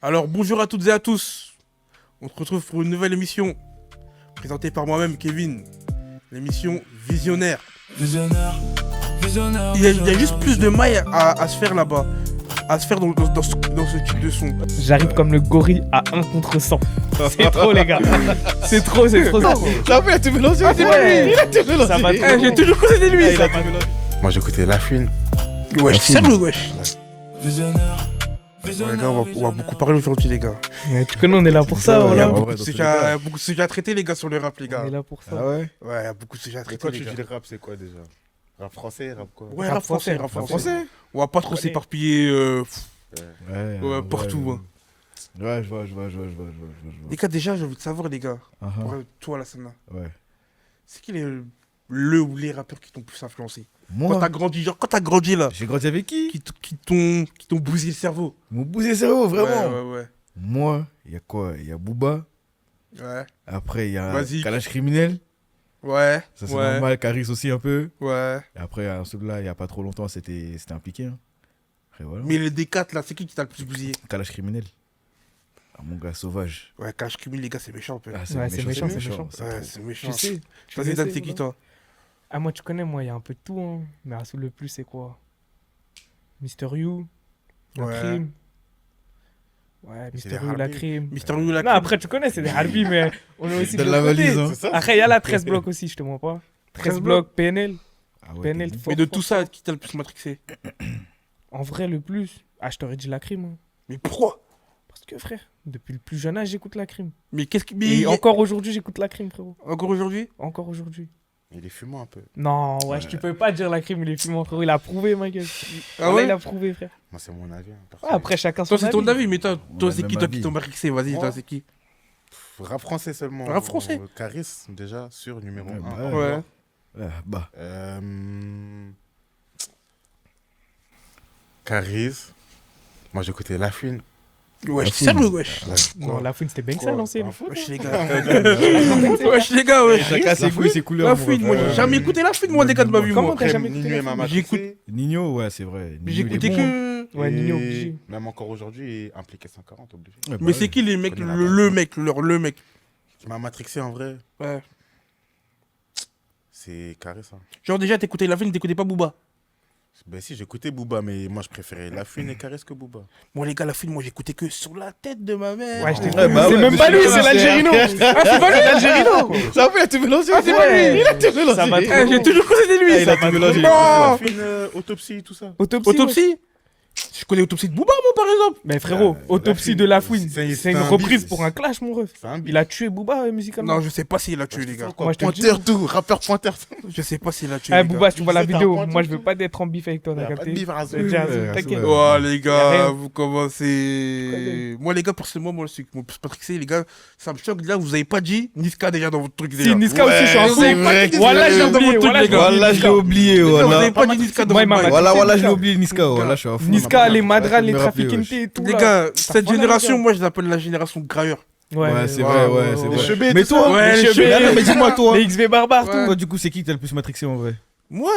Alors bonjour à toutes et à tous. On se retrouve pour une nouvelle émission présentée par moi-même Kevin. L'émission Visionnaire. Visionnaire. Il y a juste plus de mailles à se faire là-bas. À se faire dans ce type de son. J'arrive comme le gorille à 1 contre 100. C'est trop les gars. C'est trop ça. Ça fait, il a tout mélangé. Ah, c'est pas lui. Il a tout mélangé. Ça va trop. J'ai toujours cru que c'était lui. Il a tout mélangé. Moi j'écoutais La Fune. Wesh, sérieux wesh. Visionnaire. Ouais, les gars, on va beaucoup parler aujourd'hui les gars. Mais tu connais, on est là pour ça. Ouais, Il y a Voilà. ouais. beaucoup de sujets à- beaucoup de sujets à traiter les gars sur le rap les gars. On est là pour ça. Ah ouais. Ouais, il y a beaucoup de sujets à Et traiter quand les tu gars. dis le rap, c'est quoi déjà? Rap français, rap quoi? Ouais, Rap rap français, français, rap Rap français. français? On va pas trop s'éparpiller Ouais. partout. Hein. Ouais, je vois. Les gars, déjà, j'ai envie de savoir, les gars, pour toi, la scène, Ouais. c'est qui le ou les rappeurs qui t'ont plus influencé? Quand Moi, t'as grandi, genre, quand t'as grandi là, j'ai grandi avec qui? qui t'ont bousillé le cerveau. Mon bousé cerveau, vraiment. Ouais. Moi, il y a quoi? Il y a Booba. Ouais. Après, il y a Vas-y. Kalash Criminel. Ouais. Ça, c'est ouais. normal. Caris aussi, un peu. Ouais. Et après, celui-là, il n'y a pas trop longtemps, c'était impliqué. Hein. Après, voilà. Mais les D4 là, c'est qui t'a le plus bousillé? Kalash Criminel. Ah, mon gars, sauvage. Ouais, Cash Criminel, les gars, c'est méchant un peu. Ah, Ouais, c'est méchant, c'est méchant. Ouais, c'est méchant. Je sais. Vas-y, Dan, c'est qui toi? Ah, moi, tu connais, moi, il y a un peu de tout. Hein. Mais sous le plus, c'est quoi? Mister You, la Ouais. crime. Ouais, C'est Mister des You, la Harbi. crime. Mister Lou la Non, après, tu connais, c'est des Harbi, mais on est aussi de Dans la l'autre côté. valise, hein. Après, il y a la 13 blocs aussi, je te mens pas. 13 blocs, PNL. Ah ouais, PNL, t'es- fort, Mais de fort, tout ça, qui t'a le plus matrixé? En vrai, le plus. Ah, je t'aurais dit la crime. Hein. Mais pourquoi? Parce que, frère, depuis le plus jeune âge, j'écoute la crime. Mais qu'est-ce qui. Et encore aujourd'hui, j'écoute la crime, frérot. Encore aujourd'hui? Encore aujourd'hui. Il est fumant un peu. Non, ouais, tu peux pas dire la crime, il est fumant, frérot. Il a prouvé, ma gueule. Ah Voilà, ouais? il a prouvé, frère. Moi, c'est mon avis. Hein, Ouais, personnel. après, chacun son Toi, c'est ton avis, mais toi, On a c'est le qui même toi qui avis. t'ont matrixé? Vas-y, Moi toi, c'est qui? Rap français seulement. Rap français. Caris, déjà, sur numéro 1. Ah Ouais. Bah. Caris. Moi, j'écoutais La Fune. Wesh, sérieux, wesh. Non, la fouine, c'était bien que ça, l'ancienne. Wesh, les gars. Wesh, les gars, wesh. Chacun ses goûts et ses couleurs. La mon fouine, ref. moi, j'ai jamais écouté la fouine, moi, les gars de ma vie, Comment moi. t'as jamais Nino écouté et la Mama J'écoute- Trixé. Nino, ouais, c'est vrai. Mais Nino, il est j'écoutais bon. que. Ouais, Nino, Et obligé. Même encore aujourd'hui, il est impliqué 140, obligé. Ouais, bah Mais ouais. c'est qui les mecs, connais la le mec, le mec? Qui m'a matrixé en vrai, Ouais. c'est Caris. Hein. Genre, déjà, t'écoutais la fouine, t'écoutais pas Booba. Ben si, j'écoutais Booba, mais moi, je préférais La Fune et Caris que Booba. Moi, les gars, la fouine, moi, j'écoutais que sur la tête de ma mère. Ouais, je t'ai Ouais, bah c'est ouais, même mais pas c'est lui, comme c'est ça. l'Algérino. Ah, c'est pas lui, l'Algérino. Ça fait, il a tout mélangé. Ah, c'est pas lui. Il a tout mélangé. Ça va trop. J'ai toujours cru que c'était lui. Ah, il a ça. tout mélangé. Non. La Fune, autopsie, tout ça. Autopsie. Autopsie. Je connais Autopsie de Booba, moi, par exemple. Mais frérot, autopsie Fouine, de la fouine. c'est C'est une un reprise beef. pour un clash, mon ref. C'est un beef. Il a tué Booba musicalement. Non, je sais pas s'il a tué, les gars. Moi, je te le dis. Pointeur tout, rappeur pointeur. Je sais pas s'il a tué. Eh, les gars. Booba, si tu vois la C'était un vidéo, point moi, tout. je veux pas d'être en bif avec toi, Y a t'as pas de capté. bif, Razou. Déjà, Ouais, t'inquiète. ouais. Oh, les Y a gars, rien. vous commencez. Moi, les gars, personnellement, moi, c'est mon plus matrixé, les gars, ça me choque. Là, vous avez pas dit Niska déjà dans votre truc. Si, déjà. Niska aussi, je suis un c'est fou. vrai que Voilà, c'est j'ai vrai. oublié. Dans votre Voilà, truc, les gars. Voilà, je l'ai oublié. Les gars, vous Voilà, avez pas dit Niska dans Moi, votre il m'a bail. matrixé. voilà, je l'ai oublié, Niska. Voilà, je suis à fond. Niska, les Madras, les Me rappeler, Trafiquintes wesh. et tout. Les là. gars, Ça cette prend la génération, gueule. moi, je l'appelle la génération grailleur. Ouais, c'est vrai, ouais, c'est ouais. vrai. Chebet, Mais tout toi, ça. Ouais, les Chebet. mais dis-moi, toi. Les XV barbares, Ouais. tout. Toi, du coup, c'est qui que t'as le plus matrixé en vrai? Moi,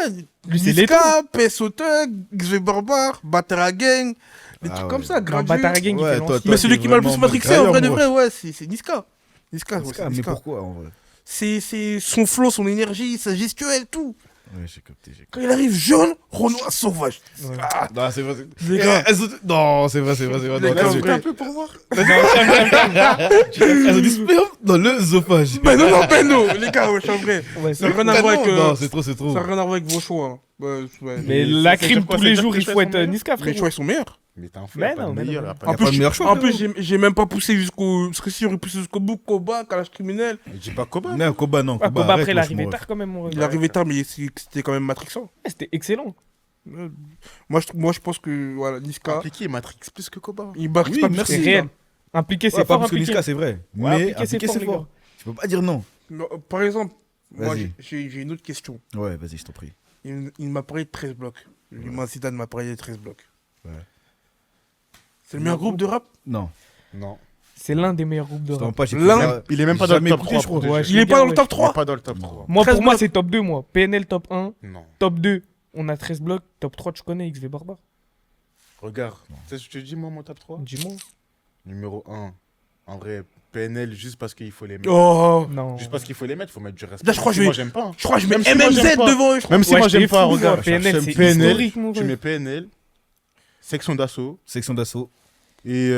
Lui, c'est Niska, PSO Thug, XV Barbar, Batara Gang, des Ah trucs ouais. comme ça, Non, gratuits. Batara Gang, il Ouais, fait toi, l'ancien. Mais celui qui m'a le plus vraiment matrixé, en vrai de grailleur, vrai, ouais, c'est Niska. Niska, ouais, Niska, c'est mais Niska. pourquoi en vrai? C'est son flow, son énergie, sa gestuelle, tout. Ouais, j'ai capté, j'ai capté. Quand il arrive jaune, Renoir sauvage. Ouais. Ah, Non, c'est vrai. les gars. Non, c'est vrai, c'est vrai, c'est vrai. Les Non, gars, t'as en vu. vrai. Un peu pour voir. Elles ont dit sperme dans l'œsophage. Ben non, ben non, les gars, ouais, je suis en vrai. Ouais, Ça n'a rien à voir avec. Non, c'est trop, c'est trop. Ça n'a rien à voir avec vos choix. Hein. Ouais, ouais. Mais Mais la ça veut crime dire quoi, tous ça les veut jours, dire il que faut les être choix sont Niska, Les frérot. choix, ils sont meilleurs. Mais t'es un fou, Mais y a pas non, de mais meilleur, non. y a pas En de plus, meilleur choix. en plus, j'ai même pas poussé jusqu'au. Parce que si j'aurais poussé jusqu'au bout, Koba, Kalash criminel, Je dis pas Koba. Non, Koba, non. Ah, Koba, Koba, arrête, après, il wesh, arrivait mon tard quand même, mon ref. il arrivait tard, mais c'était quand même matrixant. Ouais, c'était excellent. Moi, je pense que voilà, Niska, Impliqué, Matrix plus que Koba. il barre Oui, pas merci. C'est plus que réel. Niska. Impliqué, Ouais, c'est pas fort parce que impliqué. Niska, c'est vrai. Ouais, Mais impliqué, impliqué, c'est les fort. gars. Tu peux pas dire non. Non, par exemple, moi, Vas-y. j'ai une autre question. Ouais, vas-y, je t'en prie. Il m'a parlé de 13 blocs. L'humain Zidane m'a parlé de 13 blocs. Ouais. C'est le meilleur groupe de rap? Non. Non. C'est l'un des meilleurs groupes de Je t'en rap. pas, j'ai L'un- pas- Il est même pas dans le jamais top écouté, 3. je crois. Ouais, Il est pas dans le top Il 3? est pas dans le top 3. Moi, 13 pour moi, blocs. c'est top 2, moi. PNL top 1, Non. top 2, on a 13 blocs. Top 3, tu connais XV Barbar. Regarde. Tu sais ce que je te dis, moi, mon top 3? Dis-moi. Numéro 1. En vrai, PNL, juste parce qu'il faut les mettre. Oh. Non. Juste parce qu'il faut les mettre, faut mettre du respect. Là, je crois que je Moi, vais- j'aime pas. hein. Je crois que je mets Même si moi, MMZ j'aime pas. devant eux. Même si moi, j'aime pas, regarde. PNL, j'aime c'est PNL, historique, mon tu ref. mets PNL, section d'assaut, Section d'assaut. et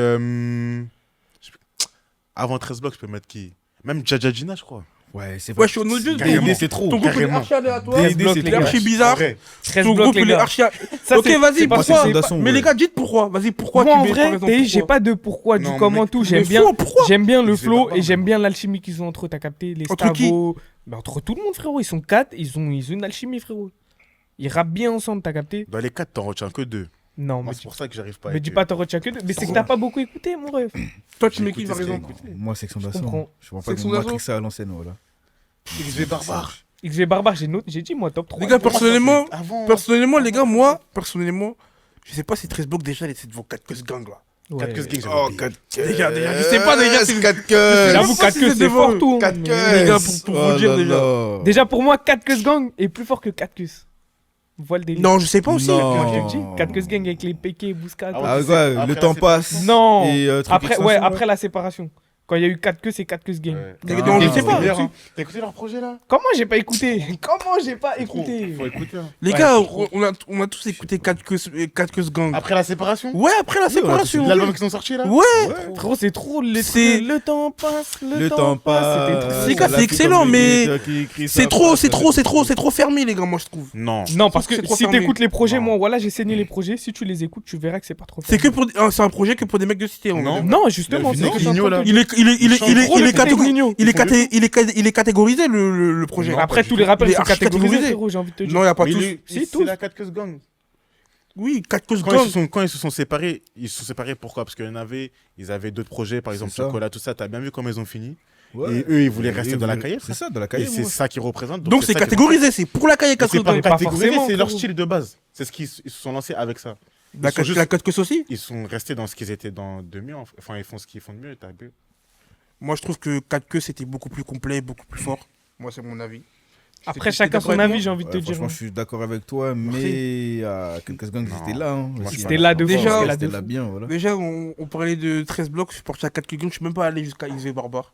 avant 13 blocs, je peux mettre qui? Même Djadjadjina, je crois. Ouais, c'est Ouais, vrai. je suis au audio. DD, c'est trop. Ton groupe il est carrément. archi aléatoire. DD, c'est Il est trop. archi En bizarre. vrai, 13 Ton blocs, groupe les il est gars. archi. Ça, Ok, c'est- vas-y, c'est parce que pourquoi c'est pas- d'assaut, Mais ouais. les gars, dites pourquoi. Vas-y, pourquoi Moi, tu en mets, par vrai, exemple, t'as vu, j'ai pourquoi pas de pourquoi, du Non, comment, mec, tout. Mais J'aime bien. pourquoi J'aime bien le Ils faisaient flow barbare, et j'aime mais bien l'alchimie qu'ils ont entre eux, t'as capté? Les Entre qui Stavo. Bah, entre tout le monde, frérot. Ils sont 4, ils ont une alchimie, frérot. Ils rappent bien ensemble, t'as capté? dans les 4, t'en retiens que 2. Non, Moi, mais c'est pour ça que j'arrive pas à mais être- dis pas t'en retiens que deux. Mais c'est que t'as pas beaucoup écouté, mon ref. Toi, tu J'ai mets qui, écouté par ce qu'il y a exemple écouté. Moi, section d'assaut. comprends. Je vois pas Section comment d'assaut. matrixer ça à l'ancienne, voilà. XV Barbare. XV Barbare, j'ai dit, moi, top 3. Les gars, Pour moi, ça, personnellement, c'est avant. personnellement, les gars, moi, personnellement, je sais pas si 13 blocs déjà, c'est devant 4 queues gang là. 4 que ce gang, j'avais Oh, oublié. 4 Déjà, je sais pas déjà si. 4 queues. J'avoue, sais pas 4 si queues, c'est c'est devant fort eux. tout. 4 Mais- queues. Les gars, pour vous dire déjà. Déjà, pour moi, 4 queues gang est plus fort que 4 queues. Vois le délire. Non, je sais pas aussi. Non. Moi, je te le dis. 4 queues gang avec les PK, Bouscat. Ah ouais. Ah Tu sais, ouais, après le la temps passe. séparation. Non. Et, truc Après, ouais, extension, après la séparation. Quand il y a eu 4 queues, c'est 4 queues gang. Ouais. Les gars, non, je sais pas. T'as écouté leur projet là? Comment j'ai pas écouté? Comment j'ai pas écouté? Faut écouter. hein. Les Ouais, gars, c'est trop. on a tous écouté 4 queues gang. Après la séparation? Ouais, après la Oui, on a tous séparation. L'album qu'ils ont sorti là? Ouais. Trop, c'est trop. C'est- Le temps passe, Le temps passe. C'était trop. Les gars, c'est excellent, mais c'est trop fermé, les gars, moi je trouve. Non. Non, parce C'est que trop si fermé. t'écoutes les projets, Non. moi, voilà, j'ai saigné les projets. Si tu les écoutes, tu verras que c'est pas trop C'est fermé. c'est un projet que pour des mecs de cité. on va Non. dire. Non, justement, Le c'est que Vigno, là. Il est catégorisé. Il est catégorisé le projet. Non, Après, pas tous du les rappeurs Il est sont archi catégorisés, catégorisé. frérot, j'ai envie de te dire. Non, il n'y a pas Mais tous. Si, c'est tous. la 4 que gang. Oui, 4 causes Quand gang. ils se sont séparés, pourquoi? Parce ils avaient d'autres projets, par exemple C'est ça. Chocolat, tout ça. T'as bien vu comment ils ont fini. Ouais. Et eux, ils voulaient Et rester eux, dans la voulaient- cahier. C'est ça, dans la Et cahier. c'est ça qu'ils représentent. Donc c'est ça qu'ils- catégorisé, c'est pour la cahier Et 4 c'est causes pas gang. pas catégorisé, forcément, c'est leur frérot. style de base. C'est ce qu'ils se sont lancés avec ça. La Ils sont juste- 4 causes aussi. Ils sont restés dans ce qu'ils étaient de mieux. Enfin, ils font ce qu'ils font de mieux. T'as vu? Moi je trouve que 4 queues c'était beaucoup plus complet, beaucoup plus fort. Moi c'est mon avis. Après, T'es chacun d'accord son avec avis, moi j'ai envie de te dire. Franchement, je suis d'accord avec toi, mais quelques secondes, Non. c'était là. hein. Moi, je suis C'était pas là de d'accord. fou, Déjà, c'était là C'était de là fou. bien, voilà. Déjà on parlait de 13 blocs, je suis parti à 4 queues gang, je suis même pas allé jusqu'à XV Barbare.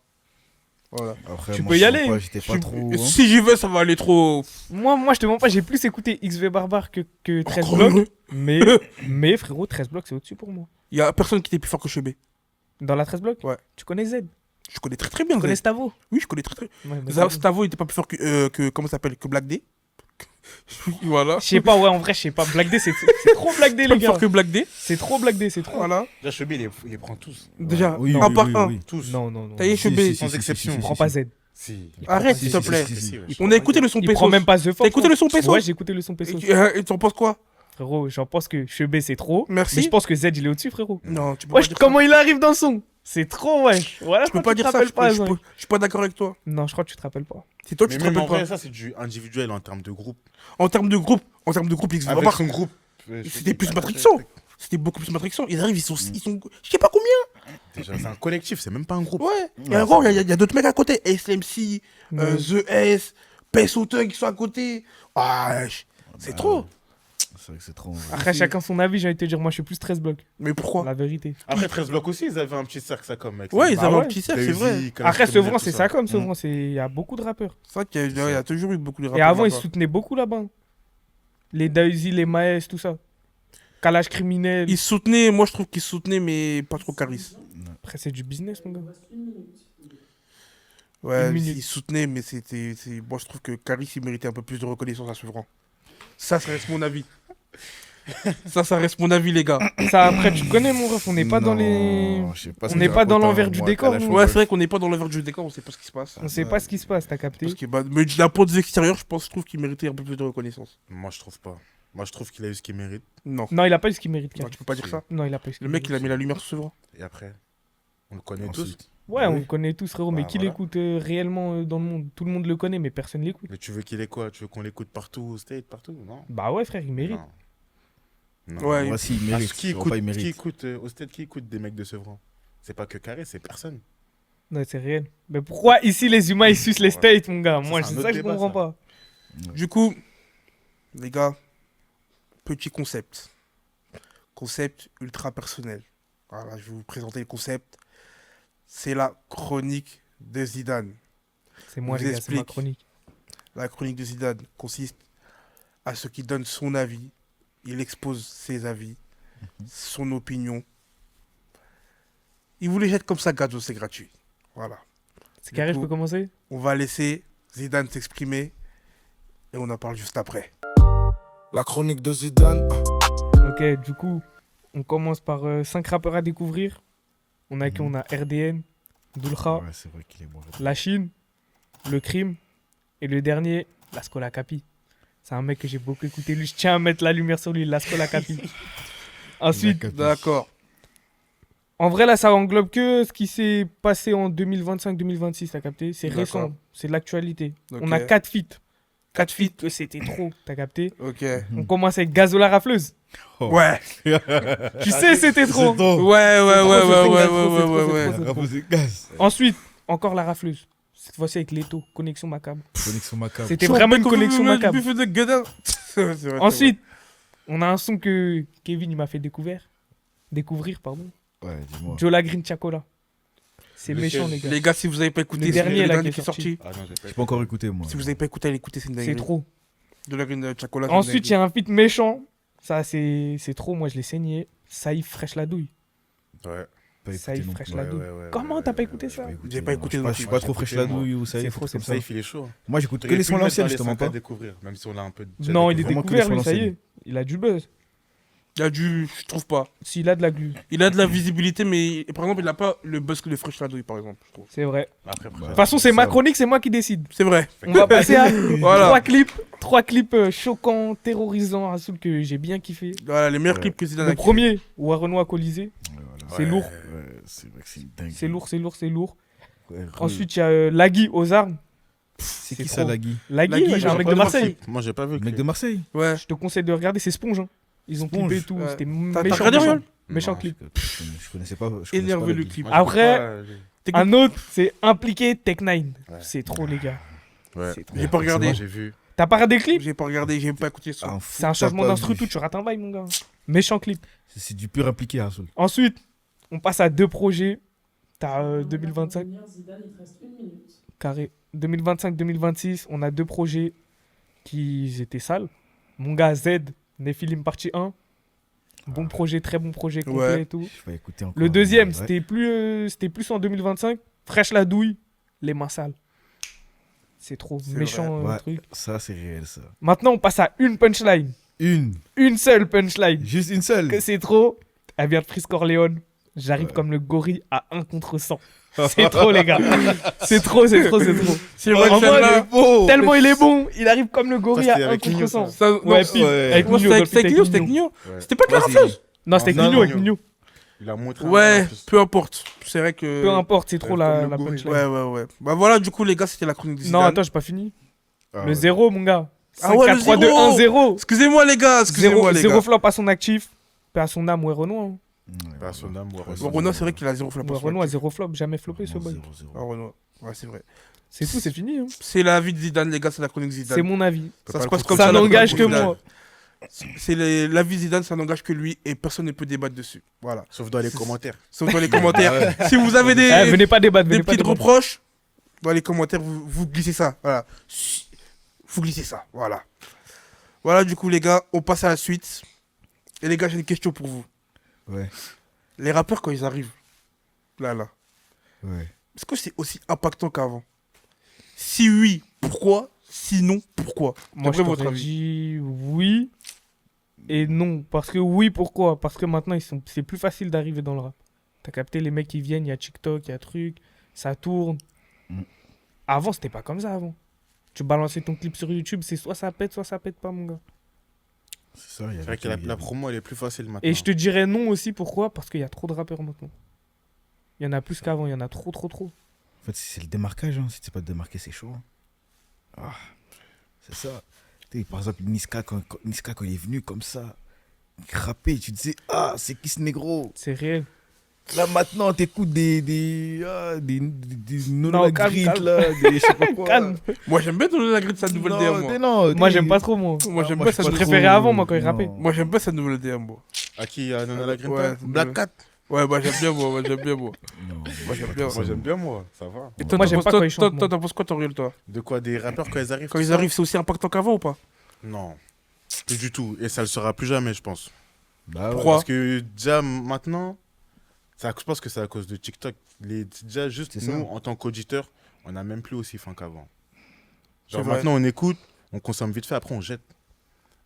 Voilà. Après, Tu moi, peux y je sais aller. pas, J'étais pas trop. hein. Si j'y vais, ça va aller trop. Moi, je te mens pas, j'ai plus écouté XV Barbare que 13 Encore blocs. heureux. Mais frérot, 13 blocs, c'est au-dessus pour moi. Il y a personne qui était plus fort que Chebé. Dans la 13 blocs Ouais. Tu connais Z Je connais très bien. Tu connais Zed. Stavo Oui, je connais très. Ouais, bah, Stavo il était pas plus fort que comment ça s'appelle que Black D. Voilà. Je sais pas, ouais, en vrai, je sais pas. Black D, c'est trop Black D, Pas les plus fort gars. que Black D. C'est trop Black D, c'est trop. Voilà. Déjà, Chubby, il les prend tous. Déjà, Oui, un oui, par oui, un. oui. Tous. Non, non, non. T'as eu Si, Chebé. si, sans si, exception. si, si, Prends si, pas si. Z. Si. Arrête, Si, s'il te si, plaît. si, si, si. On a écouté le son Il Pesos. prend même pas The Force. T'as écouté le son Pesos Ouais, j'ai écouté le son Pesos. Et t'en penses quoi? Frérot, j'en pense que Chebé, c'est trop. Merci. Mais je pense que Z, il est au-dessus, frérot. Non, tu peux Wesh, pas dire comment il arrive dans le son C'est trop, wesh. Voilà, ça. Je peux pourquoi pas tu te dire ça. rappelles pas, Je Zach. suis pas d'accord avec toi. Non, je crois que tu te rappelles pas. C'est toi, tu Mais te même en rappelles vrai, pas. ça, c'est du individuel en termes de groupe. En termes de groupe, XV Avec Barbare, son groupe. c'était plus matrixant. C'était beaucoup plus matrixant. Ils arrivent, ils sont, je sais pas combien. Déjà, c'est un collectif, c'est même pas un groupe. Ouais. Et encore, il y a d'autres mecs à côté. SMC, Ouais. The S, Peso Thug qui sont à côté. Ah, c'est trop. C'est vrai que c'est trop. ouais. Après, chacun son avis, j'ai envie de te dire, moi, je suis plus 13 blocs. Mais pourquoi? La vérité. Après 13 blocs aussi, ils avaient un petit cercle, ça comme mec. Ouais, ils Bah avaient ouais. un petit cercle, c'est vrai. Après, Sevran, c'est ça comme Sevran. Il y a beaucoup de rappeurs. C'est vrai qu'il y a toujours eu beaucoup de Et rappeurs avant, ils là-bas. soutenaient beaucoup là-bas. Les Daisy, les Maes, tout ça. Calage criminel. Ils soutenaient, moi je trouve qu'ils soutenaient, mais pas trop Caris. Après, c'est du business, mon gars. Ouais, Une minute. ils soutenaient, mais moi je trouve que Caris il méritait un peu plus de reconnaissance à ce rang. Ça reste mon avis. ça reste mon avis, les gars. Ça, après, tu connais, mon ref, on n'est pas dans les. Non, je sais pas ce on que n'est tu pas dans racontes, l'envers hein. du Moi, décor, Kalash, nous. Ouais, c'est vrai qu'on n'est pas dans l'envers du décor, on sait pas ce qui se passe. On sait pas ce qui se passe, t'as capté. Parce que, mais de la peau des extérieurs, je trouve qu'il méritait un peu plus de reconnaissance. Moi, je trouve pas. Moi, je trouve qu'il a eu ce qu'il mérite. Non. Non, il a pas eu ce qu'il mérite, Non, Karis. tu peux pas dire ça. Non, il a pas eu ce qu'il Le mec, il a mérite. mis la lumière sur ce rang. Et après, on le connaît tous. Ensuite. Ouais, on Oui. le connaît tous, frérot, mais Bah, qui voilà. l'écoute réellement dans le monde? Tout le monde le connaît, mais personne l'écoute. Mais tu veux qu'il ait quoi? Tu veux qu'on l'écoute partout, au state, partout? Non. Bah ouais, frère, il mérite. Non. Ouais. Moi, si, il Parce mérite. qui Je vois pas, il écoute, mérite. au stade, qui écoute des mecs de Sevran? C'est pas que Carré, c'est personne. Non, c'est réel. Mais pourquoi ici les humains ils sucent les states, mon gars? Ça, Moi, c'est un c'est autre ça que je débat, comprends ça. pas. Du coup, les gars, petit concept. Concept ultra personnel. Voilà, je vais vous présenter le concept. C'est la chronique de Zidane. C'est moi, Je les vous gars, c'est ma explique. chronique. La chronique de Zidane consiste à ce qui donne son avis. Il expose ses avis, son opinion. Il vous les jette comme ça, Gadzo, c'est gratuit. Voilà. C'est Du carré, je coup, peux commencer? On va laisser Zidane s'exprimer et on en parle juste après. La chronique de Zidane. Ok, du coup, on commence par 5 rappeurs à découvrir. On a qui? On a RDN, Dulha, Ouais, c'est vrai qu'il est bon. La Chine, Le Crime et le dernier, La Scola Capi. C'est un mec que j'ai beaucoup écouté. Lui, je tiens à mettre la lumière sur lui, La Scola Capi. Ensuite, D'accord. en vrai, là, ça englobe que ce qui s'est passé en 2025-2026, t'as capté? C'est D'accord. récent, c'est de l'actualité. Ok. On a 4 feats. 4 feats que c'était trop, t'as capté? Ok. On commence avec Gazo la rafleuse. Ouais. Tu sais, c'était trop. Ouais. Ensuite, encore la rafleuse. Cette fois-ci avec Leto, Connexion Macabre. Connexion macabre. C'était vraiment une connexion macabre. Buffet de Godin. C'est vrai, c'est vrai. Ensuite, on a un son que Kevin il m'a fait découvrir, pardon. Ouais, dis-moi. Jola Green Chacola. C'est Lequel? méchant, les gars. Les gars, si vous n'avez pas écouté, Le c'est dernier, le là, dernier qui qui est est sorti. Ah non, j'ai pas J'ai pas encore écouté, moi. Si vous n'avez pas écouté, allez écouter, c'est une C'est dinguerie. trop. De la green chocolat. Ensuite, il y a un feat méchant. Ça, c'est trop. Moi, je l'ai saigné. Saïf Fraîche la douille. Ouais. Pas Saïf écouté non Fraîche plus. la douille. Comment t'as pas écouté ça? J'ai pas écouté Je non suis plus. pas trop fraîche la douille ou ça. C'est trop, c'est comme ça. ça. Ça, il est chaud. Moi, j'écoute que les sons l'ancienne, justement pas. Découvrir, même si on l'a un peu. Non, il est Vraiment que découvert, les lui, sons ça y est. l'ancienne. Il a du buzz. Il a du. Je trouve pas. S'il a de la glu. Il a de la visibilité, mais par exemple, il a pas le buzz que le Fresh Ladouille, par exemple, je trouve. C'est vrai. Après, De toute façon, c'est ça ma va. chronique, c'est moi qui décide. C'est vrai. On va passer à Voilà. 3 clips choquants, terrorisants, Rasoul, que j'ai bien kiffé. Voilà, les meilleurs Ouais. clips que Zidane Le a kiffé. premier, Warrenois Colisée. C'est lourd. Ouais, c'est vrai que c'est une dingue. C'est lourd, c'est lourd, c'est lourd. Ouais, Ensuite, il y a Lagui aux armes. c'est c'est qui ça, trop. Lagui? Lagui, Lagui, c'est un j'en mec ai de pas Marseille. Moi, j'ai pas vu. Le mec de Marseille? Ouais. Je te conseille de regarder, c'est Sponge. Hein. Ils ont Sponge. clippé et tout. Ouais. C'était T'as méchant. regardé, méchant. Riol Méchant clip. Je connaissais pas. je connaissais Énervé pas le Lagui. clip. Après, un autre, c'est Impliqué Tech 9. C'est trop, les gars. Ouais. C'est trop. J'ai pas regardé. Moi, j'ai vu. T'as pas regardé le clip? J'ai pas regardé, j'ai pas écouté ça. Ah, C'est un changement t'as pas d'instru, vu. tout. Tu rates un bail, mon gars. Méchant clip. C'est du pur impliqué, Rasoul. Ensuite, on passe à 2 projets. T'as 2025. Zidane, il te reste 1 minute. Carré. 2025-2026, on a 2 projets qui étaient sales. Mon gars Z, Nephilim partie 1. Bon projet, très bon projet complet Ouais. et tout. Je vais écouter encore. Le deuxième, Ouais. c'était plus en 2025. Fraîche la douille, les mains sales. C'est trop C'est méchant vrai. Ouais. truc. Ça, c'est réel, ça. Maintenant, on passe à une punchline. Une seule punchline. Juste une seule. Que c'est trop. Elle vient de Frisk Corleone. J'arrive Ouais. comme le gorille à 1 contre 100. C'est trop, les gars. C'est trop, c'est trop, c'est trop. C'est vrai, En celle-là. beau. Tellement il est bon, il arrive comme le gorille Ça, à c'était 1 avec contre Nino, 100. Ça, non, Ouais, pile. ouais. Avec moi, Nino, c'était Dolphy, avec Nino, c'était avec Nino. Ouais. C'était pas que la Vas-y. rafleuse. Non, c'était avec Non, Nino, avec Nino. Nino. Il a montré. un Ouais, peu plus. peu importe. C'est vrai que. Peu importe, c'est trop comme la le gorille. punchline. Ouais. Bah voilà, du coup, les gars, c'était la chronique de Zidane. Non, attends, j'ai pas fini. Ah, Le ouais. 0, mon gars. Ah ouais, 5, le 4, 3, 2, 1, 0. Excusez-moi, les gars. Excusez-moi, les Zéro gars. flop à son actif. Paix à son âme, ouais, Renoir. Bah, son âme, ouais, Bon, Renoir, c'est vrai qu'il a zéro flop. Ouais, Renoir, 0 flop, jamais floppé ce boy. 0-0. Ah, Renoir. Ouais, c'est vrai. C'est tout, c'est fini. Hein. C'est la vie de Zidane, les gars, c'est la chronique Zidane. C'est mon avis. Ça se passe comme Ça la n'engage chronique que Zidane. moi. C'est la vie de Zidane, ça n'engage que lui et personne ne peut débattre dessus. Voilà. Sauf dans les commentaires. Sauf dans les commentaires. Si vous avez Eh, venez pas débattre, des venez pas petites débattre. reproches, dans les commentaires, vous glissez ça. Voilà. Vous glissez ça. Voilà. Voilà, du coup, les gars, on passe à la suite. Et les gars, j'ai une question pour vous. Ouais. Les rappeurs, quand ils arrivent, là, Ouais. est-ce que c'est aussi impactant qu'avant? Si oui, pourquoi? Sinon, pourquoi? Moi, je D'après votre t'aurais avis. dit oui et non. Parce que oui, pourquoi? Parce que maintenant, c'est plus facile d'arriver dans le rap. T'as capté, les mecs qui viennent, il y a TikTok, il y a truc, ça tourne. Mm. Avant, c'était pas comme ça avant. Tu balançais ton clip sur YouTube, c'est soit ça pète pas, mon gars. C'est ça, il y a C'est vrai que la promo, elle est plus facile maintenant. Et je te dirais non aussi, pourquoi? Parce qu'il y a trop de rappeurs maintenant. Il y en a plus qu'avant, il y en a trop. En fait, c'est le démarquage. Hein. Si tu sais pas te démarquer, c'est chaud. Ah, c'est ça. Tu sais, par exemple, Niska, quand il est venu comme ça, rappé, tu te disais, ah, c'est qui ce négro? C'est réel. Là, maintenant, t'écoutes des Nono calme, Grit, calme. là, des je sais pas quoi. Calme. Moi, j'aime bien donner la grille de sa nouvelle DM, moi. Moi, j'aime pas trop, moi. Moi, j'aime moi, bien je sa suis Je pas nouvelle préférais trop- avant, moi, quand il non. rappait. Moi, j'aime bien sa nouvelle DM, moi. À qui Nana la Grinta Ouais, Black Cat. Ouais, moi j'aime bien, moi j'aime bien, moi. Non, Moi j'aime bien. Moi, j'aime bien, moi. Ça va. Et toi, Moi, t'en j'aime penses- pas toi, quand ils toi, chantent, toi, moi. t'en penses quoi, Toriel, toi? De quoi, des rappeurs quand ils arrivent Quand tout ils ça arrivent, c'est aussi impactant qu'avant ou pas? Non. Plus du tout. Et ça le sera plus jamais, je pense. Bah ouais. Pourquoi? Parce que déjà, maintenant, je pense que c'est à cause de TikTok. Déjà, juste C'est ça. nous, en tant qu'auditeurs, on n'a même plus aussi faim qu'avant. C'est Genre vrai. maintenant, on écoute, on consomme vite fait, après on jette.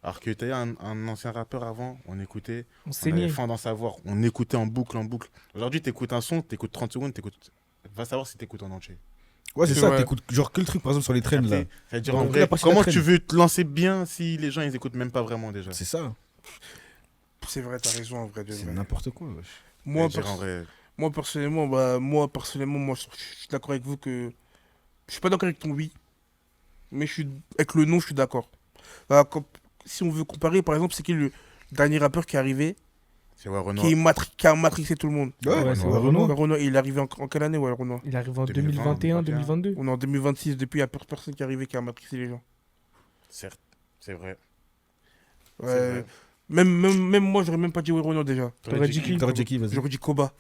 Alors que tu un ancien rappeur avant, on écoutait, On on avait saignait. faim d'en savoir, on écoutait en boucle, en boucle. Aujourd'hui, tu écoutes un son, tu écoutes 30 secondes, va savoir si tu écoutes en entier. Ouais, c'est C'est ça, vrai. t'écoutes genre que le truc, par exemple, sur les traînes, là. C'est-à-dire, Ouais, en que vrai, la partie de la comment traîne. tu veux te lancer bien si les gens, ils écoutent même pas vraiment déjà? C'est ça. C'est vrai, t'as raison, en vrai. De C'est vrai. n'importe quoi, wesh. Moi, C'est-à-dire, en vrai, personnellement, moi, je suis d'accord avec vous que. Je suis pas d'accord avec ton oui, mais avec le non, je suis d'accord. Voilà, si on veut comparer, par exemple, c'est qui le dernier rappeur qui est arrivé, c'est ouais, Renaud. qui a matrixé tout le monde? Ouais, c'est ouais, Renaud. Renaud. Renaud, il est arrivé en quelle année, ouais, Renaud? Il arrive en 2020, 2021, 2022. On est en 2026, depuis, il n'y a personne qui est arrivé qui a matrixé les gens. Certes, c'est vrai. Ouais. C'est vrai. Même moi, j'aurais même pas dit ouais, Renaud déjà. T'aurais dit qui? T'aurais dit qui, vas-y. J'aurais dit Koba.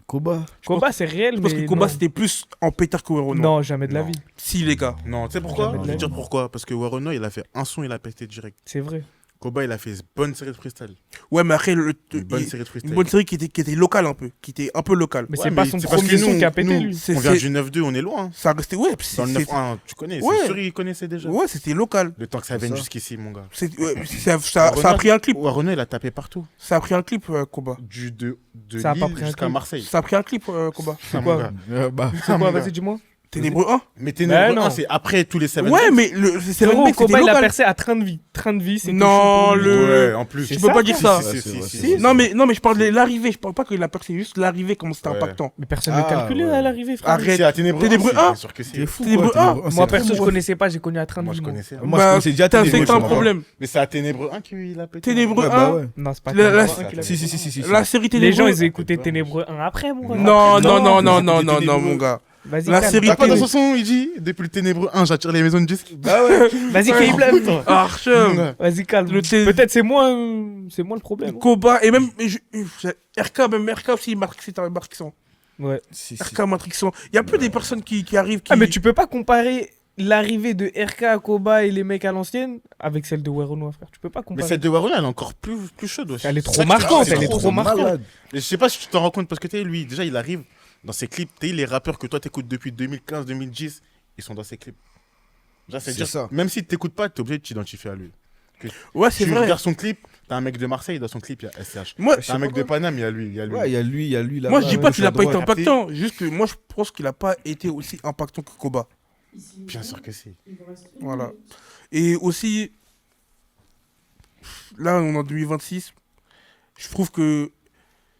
Koba. Koba, c'est réel, Je pense mais que Koba, non. c'était plus en pétard que Renaud. Non, jamais de la Non. vie. Si, les gars. Non, tu sais pourquoi? Jamais de Je la vais dire vie. pourquoi. Parce que Renaud, il a fait un son, il a pété direct. C'est vrai. Koba, il a fait une bonne série de freestyle. Ouais, mais après, Une bonne série de freestyle. une bonne série qui était locale un peu. Qui était un peu locale. Mais Ouais, c'est mais pas son c'est parce premier que son nous, qui a pété, nous, lui. C'est- On vient c'est- du 9-2, on est loin. Hein. Ça restait. Ouais, Dans le 9-1, tu connais, Ouais. c'est sûr qu'il connaissait déjà. Ouais, c'était local. Le temps que ça C'est vienne ça. jusqu'ici, mon gars. Ça a pris un clip. Renaud, il a tapé partout. Ça a pris un clip, Koba. De Ça a pas Lille pris un jusqu'à clip. Marseille. Ça a pris un clip, Koba. Ah, mon quoi gars. Bah. C'est mon quoi, gars. vas-y, dis-moi. Ténébreux 1. Mais Ténébreux non. 1, c'est après tous les 7 Ouais, mais c'est le Frérot, mec, c'était Koba, il a local. percé à Train de vie. Train de vie, c'est Non, quelque chose pour lui. le- Ouais, en plus. C'est Tu peux ça, pas dire frère. ça. Si, Si, si, si, si. si. Non, mais je parle de l'arrivée. Je parle pas qu'il a percé, juste l'arrivée, comment c'était Ouais. impactant. Mais personne ne Ah, calculait ouais. à l'arrivée, frère. Arrête. C'est à Ténébreux Ténébreux 1, 1. bien sûr que T'es c'est. fou, Ténébreux quoi, un. Ténébreux un, Moi, c'est perso, fou, je moi. connaissais pas, j'ai connu à Train de Moi, vie. je moi. connaissais. Moi, je connaissais déjà Putain, Ténébreux, c'est un tu vois. problème. Mais c'est à Ténébreux 1 qu'il a pété. Ténébreux Ouais, bah 1. ouais. Non, c'est pas La- Ténébreux la- 1 qu'il a Si, fait. si, si, si. La série Les Ténébreux. gens, ils écoutaient Ténébreux 1 après, mon gars. Non, non, non, non, vous non, écoutez non, non, Ténébreux. mon gars. Vas-y, La calme. série T'as pas dans Téné- son son, il dit depuis le Ténébreux 1, j'attire les maisons de disques. Bah ouais. Vas-y, K-Blab, toi. Archem. Vas-y, calme. Le T- Peut-être c'est moi le problème. Koba. Et même. RK aussi, Marquisson. Ouais. Si, si. RK Matrixon. Il y a peu des personnes qui arrivent. Ah, mais tu peux pas comparer l'arrivée de RK à Koba et les mecs à l'ancienne avec celle de Werono, frère. Tu peux pas Mais comparer. celle de Warren, elle est encore plus chaude. wesh. Elle est trop C'est ça que marquante, c'est elle est trop marquante. malade. Mais je sais pas si tu t'en rends compte parce que tu sais, lui, déjà, il arrive dans ses clips. Tu sais, les rappeurs que toi t'écoutes depuis 2015-2010, ils sont dans ses clips. Déjà, C'est dire, ça. même si t'écoutes pas, t'es obligé de t'identifier à lui. Ouais, c'est Tu vrai. regardes son clip, t'as un mec de Marseille, dans son clip, il y a SCH. Moi, T'as un mec de Paname, il y a lui. Ouais, il y a lui là. moi, je dis pas qu'il a pas été droite. impactant. Juste que moi, je pense qu'il a pas été aussi impactant que Koba. Bien sûr que si. Il vous reste une Voilà. minute. Et aussi, là, on est en 2026. Je trouve que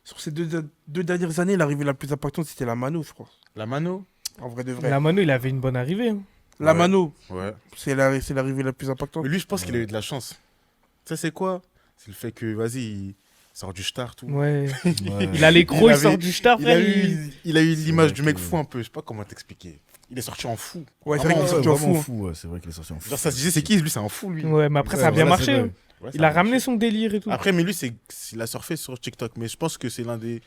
sur ces deux dernières années, l'arrivée la plus impactante, c'était la Mano, je crois. La Mano. En vrai de vrai. La Mano, il avait une bonne arrivée. hein. La Ouais. Mano, Ouais. c'est l'arrivée la plus impactante. Mais lui, je pense qu'il a eu de la chance. Tu sais, c'est quoi? C'est le fait que, vas-y, il sort du star, tout. Ouais. Ouais. Il a les crocs, il avait- sort du star, Il frère. a eu l'image vrai du mec que- fou un peu, je sais pas comment t'expliquer. Il est sorti en fou. Ouais, c'est Vraiment, vrai qu'il est sorti en vraiment fou. ouais, c'est vrai qu'il est sorti en fou. Genre ça se disait c'est qui lui, c'est un fou lui. Ouais, mais après, Ouais, ça a bien voilà, c'est marché. vrai. hein. Ouais, ça Il a ramené marché. son délire et tout. Après mais lui il a surfé sur TikTok mais je pense que c'est l'un des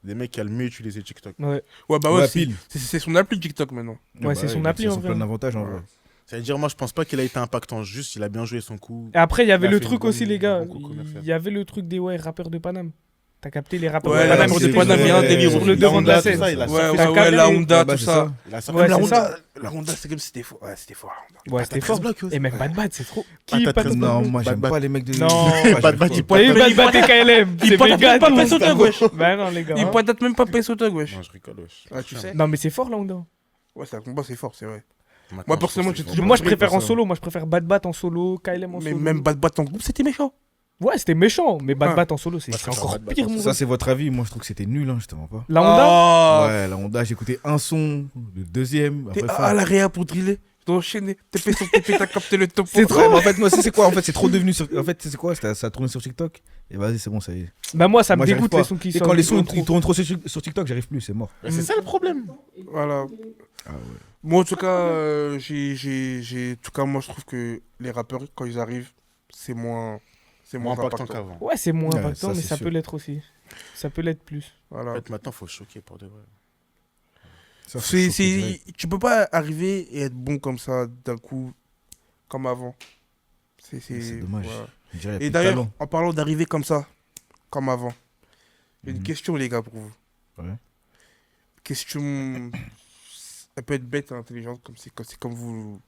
mecs qui a le mieux utilisé TikTok. Ouais. Ouais, bah Ouais, ouais, pile. c'est son appli TikTok maintenant. Ouais, c'est son appli, en en vrai. vrai. plein d'avantages en vrai. C'est-à-dire moi je pense pas qu'il a été impactant, juste il a bien joué son coup. Et après, il y avait Il a le fait truc une aussi, bonne- les gars. un bon coup commercial. Il y avait le truc des rappeurs de Paname. T'as capté les rappeurs Ouais, de les Paname rappeurs qui de étaient Paname, il y a un délire sur aussi. le La devant de la Honda, tout scène. ça, il a Ouais, surfé ouais, sur- ouais, la capté. Honda, Ouais, bah, tout c'est ça. ça. Il a surfé Ouais, la c'est Honda, ça. la Honda, c'est comme c'était fort. Ouais, c'était fort. la Honda. Ouais, c'était fort. Block aussi. Et mec, Bad Bad, c'est trop. Patate Qui Patate 13 Bad Non, Bad moi j'aime Bad pas les mecs de. Non, Ouais, Bad j'aime Bad, pas. il T'as vu Bad Bad et KLM Il C'est pointe méga même pas tout. Pesotog, wesh. Bah non, les gars. Il hein. pointe même pas Pesotog, wesh. Non, je rigole wesh. Ah, tu sais. Non, mais c'est fort, là, Honda. Ouais, c'est un combat, c'est fort, c'est vrai. Maintenant, Moi, je personnellement, trouve que j'ai c'est toujours- Moi, je préfère pour en ça. solo. Moi, je préfère Bad Bad en solo, KLM en Mais solo. même Bad Bad en groupe, c'était méchant. Ouais, c'était méchant. Mais Bad Ah. Bad en solo, c'est Moi, je préfère encore Bad Bad pire, en mon Ça, gars. c'est votre avis. Moi, je trouve que c'était nul, hein, je te mens pas. La Honda Ah. Ouais, la Honda, j'ai écouté un son, le deuxième. T'es Après, à la réa pour driller. Je dois enchaîner. TP sur TP, t'as capté le top. C'est trop. Ouais, mais en fait, moi, c'est quoi? En fait, c'est trop devenu sur. En fait, c'est quoi? Ça a tourné sur TikTok. Et vas-y, c'est bon, ça y est. Bah, moi, ça me Moi, j'arrive dégoûte pas. les sons qui Et sortent. quand les du sons intro. ils tournent trop sur TikTok, j'arrive plus, c'est mort. Mais c'est ça le problème. Voilà. Ah ouais. Moi, en tout cas, en tout cas, moi, je trouve que les rappeurs, quand ils arrivent, c'est moins Moins impactant impactant. qu'avant. Ouais, c'est moins Ouais, impactant, ça, mais c'est ça sûr. peut l'être aussi. Ça peut l'être plus. En Voilà. fait, maintenant, faut choquer pour de vrai. Ça, faut choquer direct. Tu peux pas arriver et être bon comme ça d'un coup, comme avant. C'est dommage. voilà. On dirait, y a Et plus de d'ailleurs, talent. en parlant d'arriver comme ça, comme avant, j'ai une Mhm. question, les gars, pour vous. Ouais. Question. Elle peut être bête et intelligente, c'est comme vous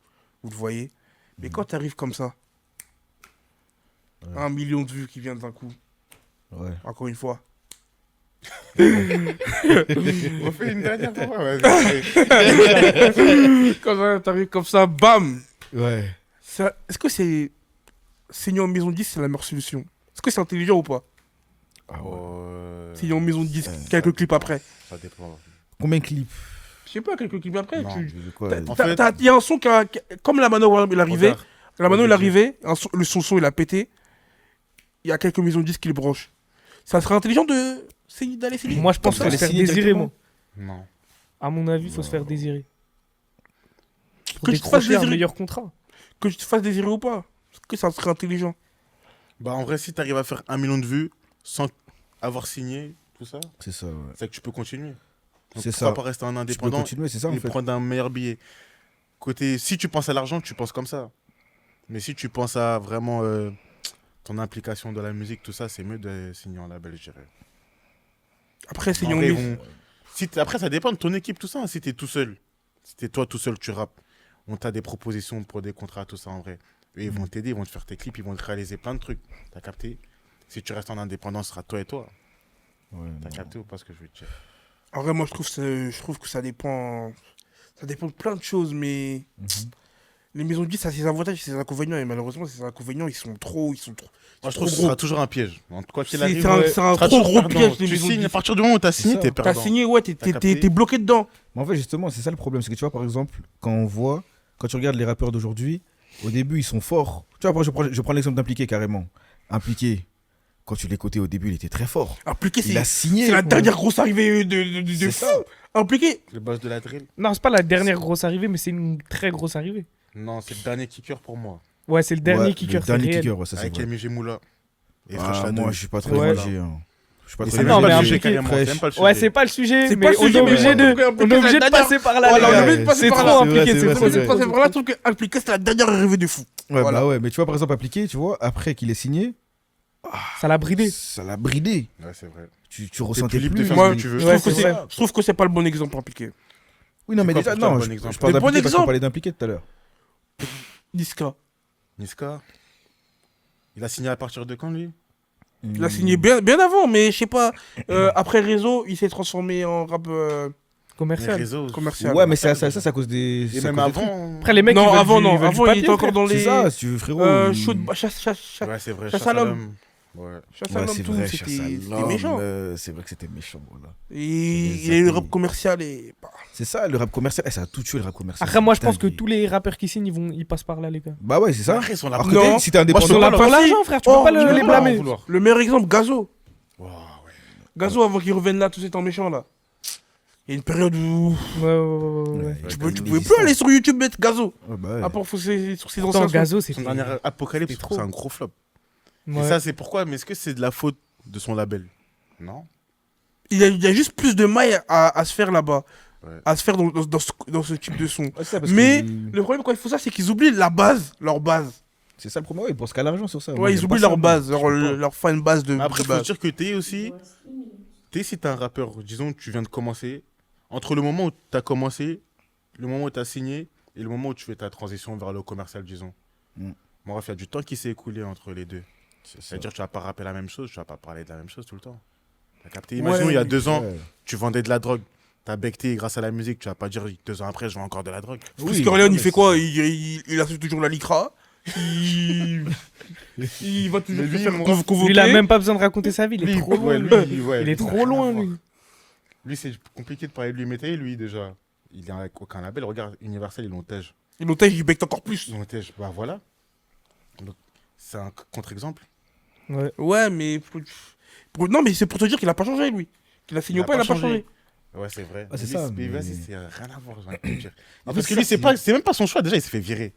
le voyez. Mais Mhm. quand tu arrives comme ça, Ouais. 1 million de vues qui viennent d'un coup, Ouais. encore une fois. On fait une dernière fois. Ouais, Quand tu arrives comme ça, bam Ouais. Est-ce que c'est. Signer en maison de 10, c'est la meilleure solution? Est-ce que c'est intelligent ou pas? Ah ouais. Signer en maison de 10, ça quelques clips après. Ça dépend. Combien de clips Je sais pas, quelques clips après. Non. De quoi En fait- Il y a un son comme la Mano, il arrivait. Regarde. La Mano, il Regarde. arrivait. Son son, il a pété. Il y a quelques maisons de 10 qui le branchent. Ça serait intelligent d'aller signer. Moi, je pense ça, qu'il faut les se faire signer désirer, directement. moi. Non. À mon avis, il faut se faire désirer. Pour Que tu te fasses décrocher un désirer. meilleur contrat. Que tu te fasses désirer ou pas. Est-ce que ça serait intelligent? Bah, en vrai, si tu arrives à faire 1 million de vues sans avoir signé, tout ça, C'est ça, ouais. c'est que tu peux continuer. Donc, C'est pourquoi ça. pas rester un Tu peux indépendant continuer, c'est ça en et fait. prendre un meilleur billet. Côté, si tu penses à l'argent, tu penses comme ça. Mais si tu penses à vraiment ton implication dans la musique, tout ça, c'est mieux de signer en label, je dirais. Après, signer En en vrai, maison. après, ça dépend de ton équipe, tout ça. Si t'es tout seul, si t'es toi tout seul, tu rappes, on t'a des propositions pour des contrats, tout ça en vrai. Eux, ils vont t'aider, ils vont te faire tes clips, ils vont te réaliser plein de trucs. T'as capté? Si tu restes en indépendance, ce sera toi et toi. Ouais, T'as non. capté ou pas ce que je veux te dire? En vrai, moi, je trouve que ça dépend. Ça dépend de plein de choses, mais. Mhm. Les maisons de 10, ça a ses avantages et ses inconvénients. Et malheureusement, ces inconvénients, ils sont trop. Moi, je trouve trop que ce gros. sera toujours un piège. En quoi qu'il C'est arrive, c'est un tu seras trop toujours gros perdant. piège, les Tu maisons de signes, à 10. partir du moment où tu as signé, ça. t'es T'as perdant. signé, ouais, T'as capté. t'es bloqué dedans. Mais en fait, justement, c'est ça le problème. C'est que tu vois, par exemple, quand tu regardes les rappeurs d'aujourd'hui, au début, ils sont forts. Tu vois, je prends l'exemple d'Impliqué carrément. Impliqué, quand tu l'écoutais au début, il était très fort. Impliqué, Il a signé. c'est la ouais. dernière grosse arrivée de C'est fou. ça. Impliqué. Le boss de la drill? Non, c'est pas la dernière grosse arrivée, mais c'est une très grosse arrivée. Non, c'est le dernier kicker pour moi. Ouais, c'est le dernier Ouais, kicker, le c'est dernier réel. kicker, ouais, ça c'est Avec vrai. MJ Moula. Et Ah, Fresh moi, Lado. je suis pas très Ouais. MJ, hein. Je suis pas Mais très c'est Non, même mais pas le sujet Impliqué, carrément. C'est même pas le sujet. Ouais, c'est pas le sujet, C'est mais pas le on est sujet, mais obligé ouais. de, Impliqué, on est c'est obligé la de passer par là, Voilà, les on est gars. obligé de passer C'est par trop là. impliqué, C'est c'est vrai, trop. c'est C'est vrai. voilà, je trouve que Impliqué, c'est la dernière arrivée de fou. Ouais, Voilà. bah ouais, mais tu vois, par exemple, Appliqué, tu vois, après qu'il ait signé, Ça l'a bridé. ça l'a bridé. Ouais, c'est vrai. Tu ressentais plus libre plus. de faire Moi, ce que tu veux. je Ouais, trouve que c'est c'est- vrai. je trouve que c'est pas le bon exemple, Impliqué. Oui, non, mais C'est quoi déjà, pour toi non, le je bon exemple? parle Le bon d'Appliqué parce qu'on exemple. parlait d'Impliqué tout à l'heure. Niska. Niska, il a signé à partir de quand, lui? Il a signé bien avant, mais je sais pas. Après Réseau, il s'est transformé en rap Les Commercial. réseaux. commercial. Ouais, mais ça, c'est à cause des. Et c'est à même cause des trucs. avant. Après, les mecs, Non, ils veulent avant, du- non. ils veulent du Avant, il papier, était encore frère. dans C'est les. ça, si tu veux, frérot. Chaud de- Ouais, c'est vrai. Chasse Chasse à à l'homme. l'homme. Ouais. Chasse à Ouais, l'homme, c'est tout, vrai, c'était méchant. C'est vrai que c'était méchant, voilà. Et C'est il a eu le des rap commercial et. bah, C'est ça, le rap commercial. Ça a tout tué le rap commercial. Après, moi, je pense que Dingue. tous les rappeurs qui signent, ils passent par là, les gars. Bah ouais, c'est ça. Après, ils sont là Alors pour- que Non. si t'es Moi, indépendant. je suis pas Pour l'argent, frère, tu Oh, peux pas je vais les pas blâmer. vouloir. Le meilleur exemple, Gazo. Wow, ouais. Gazo, avant qu'il revienne là, tout étant méchant là. Il y a une période où Ouais. tu pouvais plus aller sur YouTube mettre Gazo. Ouais, bah ouais. À part sur ses Pourtant, anciens sons. Gazo, Son c'est dernier Apocalypse, c'est trop. c'est un gros flop. Et Ouais. ça, c'est pourquoi? Mais est-ce que c'est de la faute de son label? Non. Il y a juste plus de mailles à se faire là-bas. Ouais. À se faire dans ce type de son. Ouais, c'est ça, parce Mais que- le problème quand ils font ça, c'est qu'ils oublient la base, leur base. C'est ça le problème, ouais, ils pensent qu'à l'argent sur ça. Moi, Ouais, ils j'aime oublient pas ça, leur moi. base, Je peux pas. leur fan base de Mais après, de il faut base. se dire que t'es aussi. Il reste 1 minute. T'es si t'es un rappeur, disons, tu viens de commencer. Entre le moment où t'as commencé, le moment où t'as signé et le moment où tu fais ta transition vers le commercial, disons. Mm. Bon, bref, il y a du temps qui s'est écoulé entre les deux. C'est ça. C'est-à-dire que tu vas pas rapper la même chose, tu vas pas parler de la même chose tout le temps. T'as capté? Ouais, Imaginons, il y a mais- 2 ans, Ouais. tu vendais de la drogue. T'as becté grâce à la musique, tu vas pas dire 2 ans après, je vends encore de la drogue. Parce Oui, qu'Orléans, mais il fait c'est quoi ça. il assume toujours la Lycra. Il va toujours Mais se lui, faire moi, convoquer. Lui, il a même pas besoin de raconter sa vie, il est Lui, trop loin. ouais, lui, ouais, Il est lui, trop loin, lui. Lui, c'est compliqué de parler de lui, mais t'as vu, lui, déjà. Il est avec aucun label. Regarde, Universal, ils l'ont tège. Et l'otage, il becte encore plus. Ils l'ont tège. Bah voilà. Donc, c'est un contre-exemple. Ouais. Ouais, mais. Non, mais c'est pour te dire qu'il a pas changé, lui. Qu'il a signé ou pas, il a pas changé. Ouais, c'est vrai. Ah, c'est Lui, ça, mais mais- vas-y, c'est rien à voir, j'ai envie de te dire. En Parce fait, que lui, ça, c'est même pas son choix. Déjà, il s'est fait virer.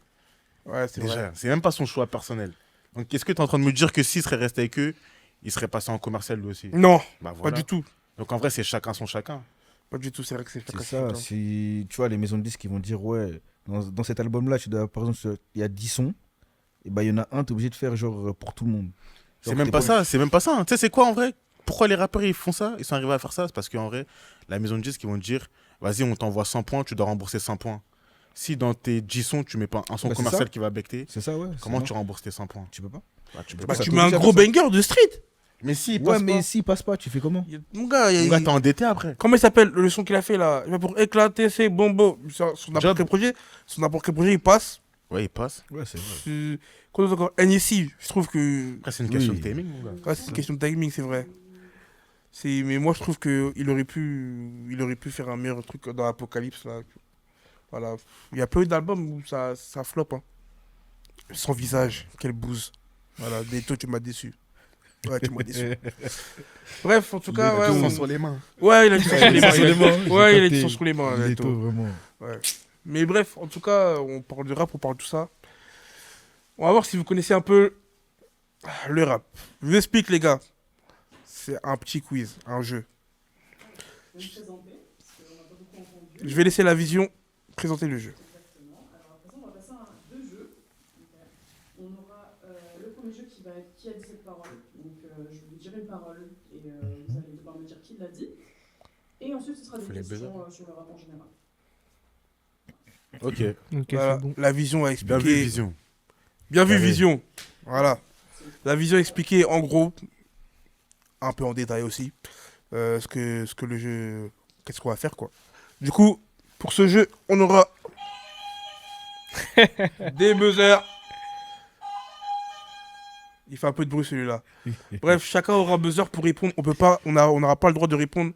Ouais, c'est vrai. Déjà, c'est même pas son choix personnel. Donc, est-ce que tu es en train de me dire que s'il serait resté avec eux, il serait passé en commercial lui aussi. Non, Bah pas voilà. du tout. Donc en vrai, c'est chacun son chacun. Pas du tout, c'est vrai que c'est C'est chacun ça, chacun. si tu vois, les maisons de disques qui vont dire, ouais, dans cet album-là, tu dois, par exemple, il y a 10 sons, et bah il y en a un, t'es obligé de faire genre pour tout le monde. C'est Genre, même t'es pas ça, c'est même pas ça. Tu sais, c'est quoi en vrai? Pourquoi les rappeurs ils font ça? Ils sont arrivés à faire ça? C'est parce qu'en vrai, la maison de disques, ils vont te dire, vas-y, on t'envoie 100 points, tu dois rembourser 100 points. Si dans tes 10 sons, tu mets pas un son Bah, c'est commercial ça. qui va becter, C'est ça, ouais. comment c'est tu rembourses tes 100 points? mort. Tu peux pas. Bah, tu peux Bah, pas. tu t'es mets un obligé de gros faire banger de street. Mais si, il Ouais, passe mais pas. s'il passe pas, tu fais comment? Mon gars, Mon gars, t'es endetté après. comment il s'appelle le son qu'il a fait là? Il va pour éclater ses bonbons. Son n'importe Job. quel projet. Son n'importe quel projet, il passe. Ouais, il passe. Ouais, c'est vrai. Quoi d'autre encore? NSI, je trouve que. Après, c'est une Oui. question de timing, mon gars. Ouais, c'est une question de timing, c'est vrai. Mais moi, je trouve qu'il aurait pu faire un meilleur truc dans Apocalypse. Là. Voilà. Il y a pas eu d'albums où ça flop. Hein. Sans visage, quelle bouse. Voilà, Neto, tu m'as déçu. Ouais, tu m'as déçu. Bref, en tout cas, ouais. Ils sont on- sur les mains. Ouais, il a du sang sur les mains. Ouais, il a du J'ai sang sur les mains. capté. Neto. Neto, vraiment. Ouais. Mais bref, en tout cas, on parle de rap, on parle de tout ça. On va voir si vous connaissez un peu le rap. Je vous explique, les gars. C'est un petit quiz, un jeu. Je vais me présenter, parce qu'on n'a pas beaucoup entendu. Je vais laisser la vision présenter le jeu. Exactement. Alors à présent, on va passer à deux jeux. On aura le premier jeu qui va être qui a dit cette parole. Donc je vais vous dire une parole et vous allez devoir me dire qui l'a dit. Et ensuite, ce sera des Faut les questions sur le rap en général. Ok. Ok, Voilà, c'est bon. la vision a Bien expliqué. vu, Vision. Bien vu, Carré. vision. Voilà. La vision a expliqué en gros, un peu en détail aussi, ce que le jeu. Qu'est-ce qu'on va faire, quoi. Du coup, pour ce jeu, on aura des buzzers. Il fait un peu de bruit celui-là. Bref, chacun aura un buzzer pour répondre. On n'aura pas le droit de répondre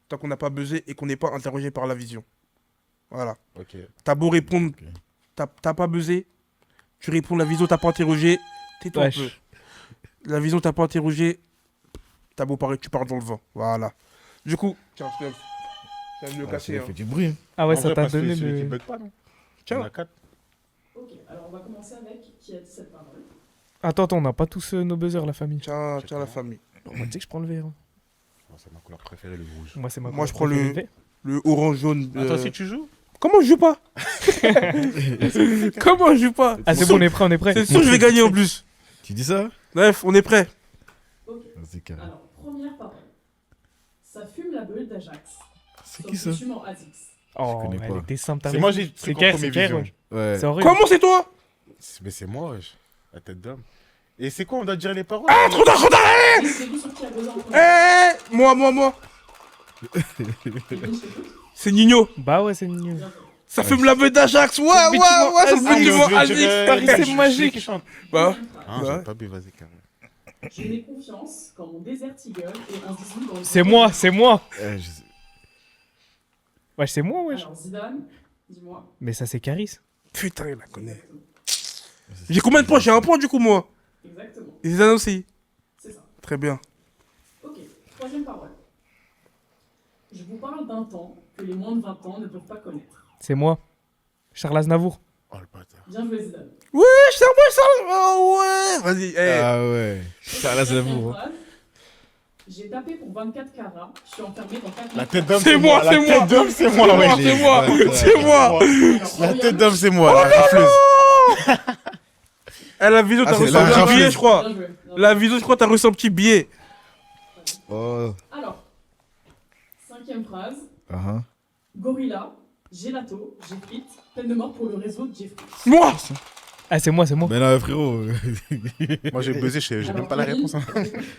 tant qu'on n'a pas buzzé et qu'on n'est pas interrogé par la vision. Voilà. Ok. T'as beau répondre, Ok. t'as pas buzzé, tu réponds la vision, t'as pas interrogé, tais-toi un Wesh. peu. La vision, t'as pas interrogé, t'as beau parler, tu pars dans le vent. Voilà. Du coup, tiens, Snuff, ça va me le Ah, casser. ça Hein. fait du bruit. Hein. Ah ouais, En ça vrai, t'a parce que donné celui qui le. bug pas, non? Tiens. Il y en a 4. Ok, alors on va commencer avec qui a dit cette parole. Attends, on n'a pas tous nos buzzers, la famille. Tiens, la famille. Moi, tu sais que je prends le vert. C'est ma couleur préférée, le rouge. Moi, c'est ma Moi, je couleur prends le- préférée. Le orange jaune. Attends, si tu joues? Comment je joue pas? Comment je joue pas? Ah, c'est bon, on est prêt, on est prêt. C'est sûr que je vais gagner en plus. Tu dis ça? Bref, on est prêt. Ok, C'est carré. alors première parole. Ça fume la beule d'Ajax. C'est Sauf qui ça? que tu mens Azix. Oh, connais elle pas. était simple. t'as C'est raison. moi, j'ai C'est pris clair, en c'est premier clair. vision. ouais. Ouais. C'est horrible. Comment c'est toi? Mais c'est moi, wesh. La tête d'homme. Et c'est quoi, on doit dire les paroles? Ah, trop tard, trop tard. C'est lui sur qui a besoin en premier. Moi. Kevin, je t'écoute. C'est Nino. Bah ouais, c'est mignon. Bien fait. Ça fume la beule d'Ajax. Ouais, Mais tu vois, c'est le Aziz, bâtiment je Aziz. dirais- Paris, c'est je- magique. qui chante. Bah, Deuxième phrase. Ah, Ouais. j'ai pas bu, vas-y, carré. Je n'ai confiance quand mon désert Eagle est indiscipline dans le C'est moi, c'est moi. Je sais- Ouais, c'est moi, wesh. Alors Zidane, dis-moi. Mais ça, c'est Caris. putain, il la connaît. J'ai combien de points? J'ai un point du coup, moi. Exactement, Et Zidane aussi. c'est ça. Très bien. Ok, troisième parole. Je vous parle d'un temps que les moins de 20 ans ne peuvent pas connaître. C'est moi. Charles Aznavour. Oh, le bâtard. Bien joué Zidane. Ouais, c'est moi ça. Oh ouais. Vas-y, hey. Ah ouais. Ça, là, c'est Quatrième l'amour. phrase. J'ai tapé pour 24 carats, je suis enfermé dans 4 La tête d'homme, C'est moi, La c'est moi. tête d'homme, c'est moi, ouais. C'est moi, c'est moi. La tête d'homme, c'est moi, la rafleuse. Eh, la vidéo, t'as Ah, c'est reçu la un petit rafleuse. billet, je crois. Bien joué. La vidéo, je crois, t'as reçu un petit billet. Oh. Alors, cinquième phrase. Ah, Gorilla, Gelato, j'ai frites, peine de mort pour le réseau de Jeffrey. Moi. Ah, c'est moi, c'est moi. Mais non, frérot. Moi, j'ai buzzé, j'ai Alors, même pas la Kevin, réponse. Hein.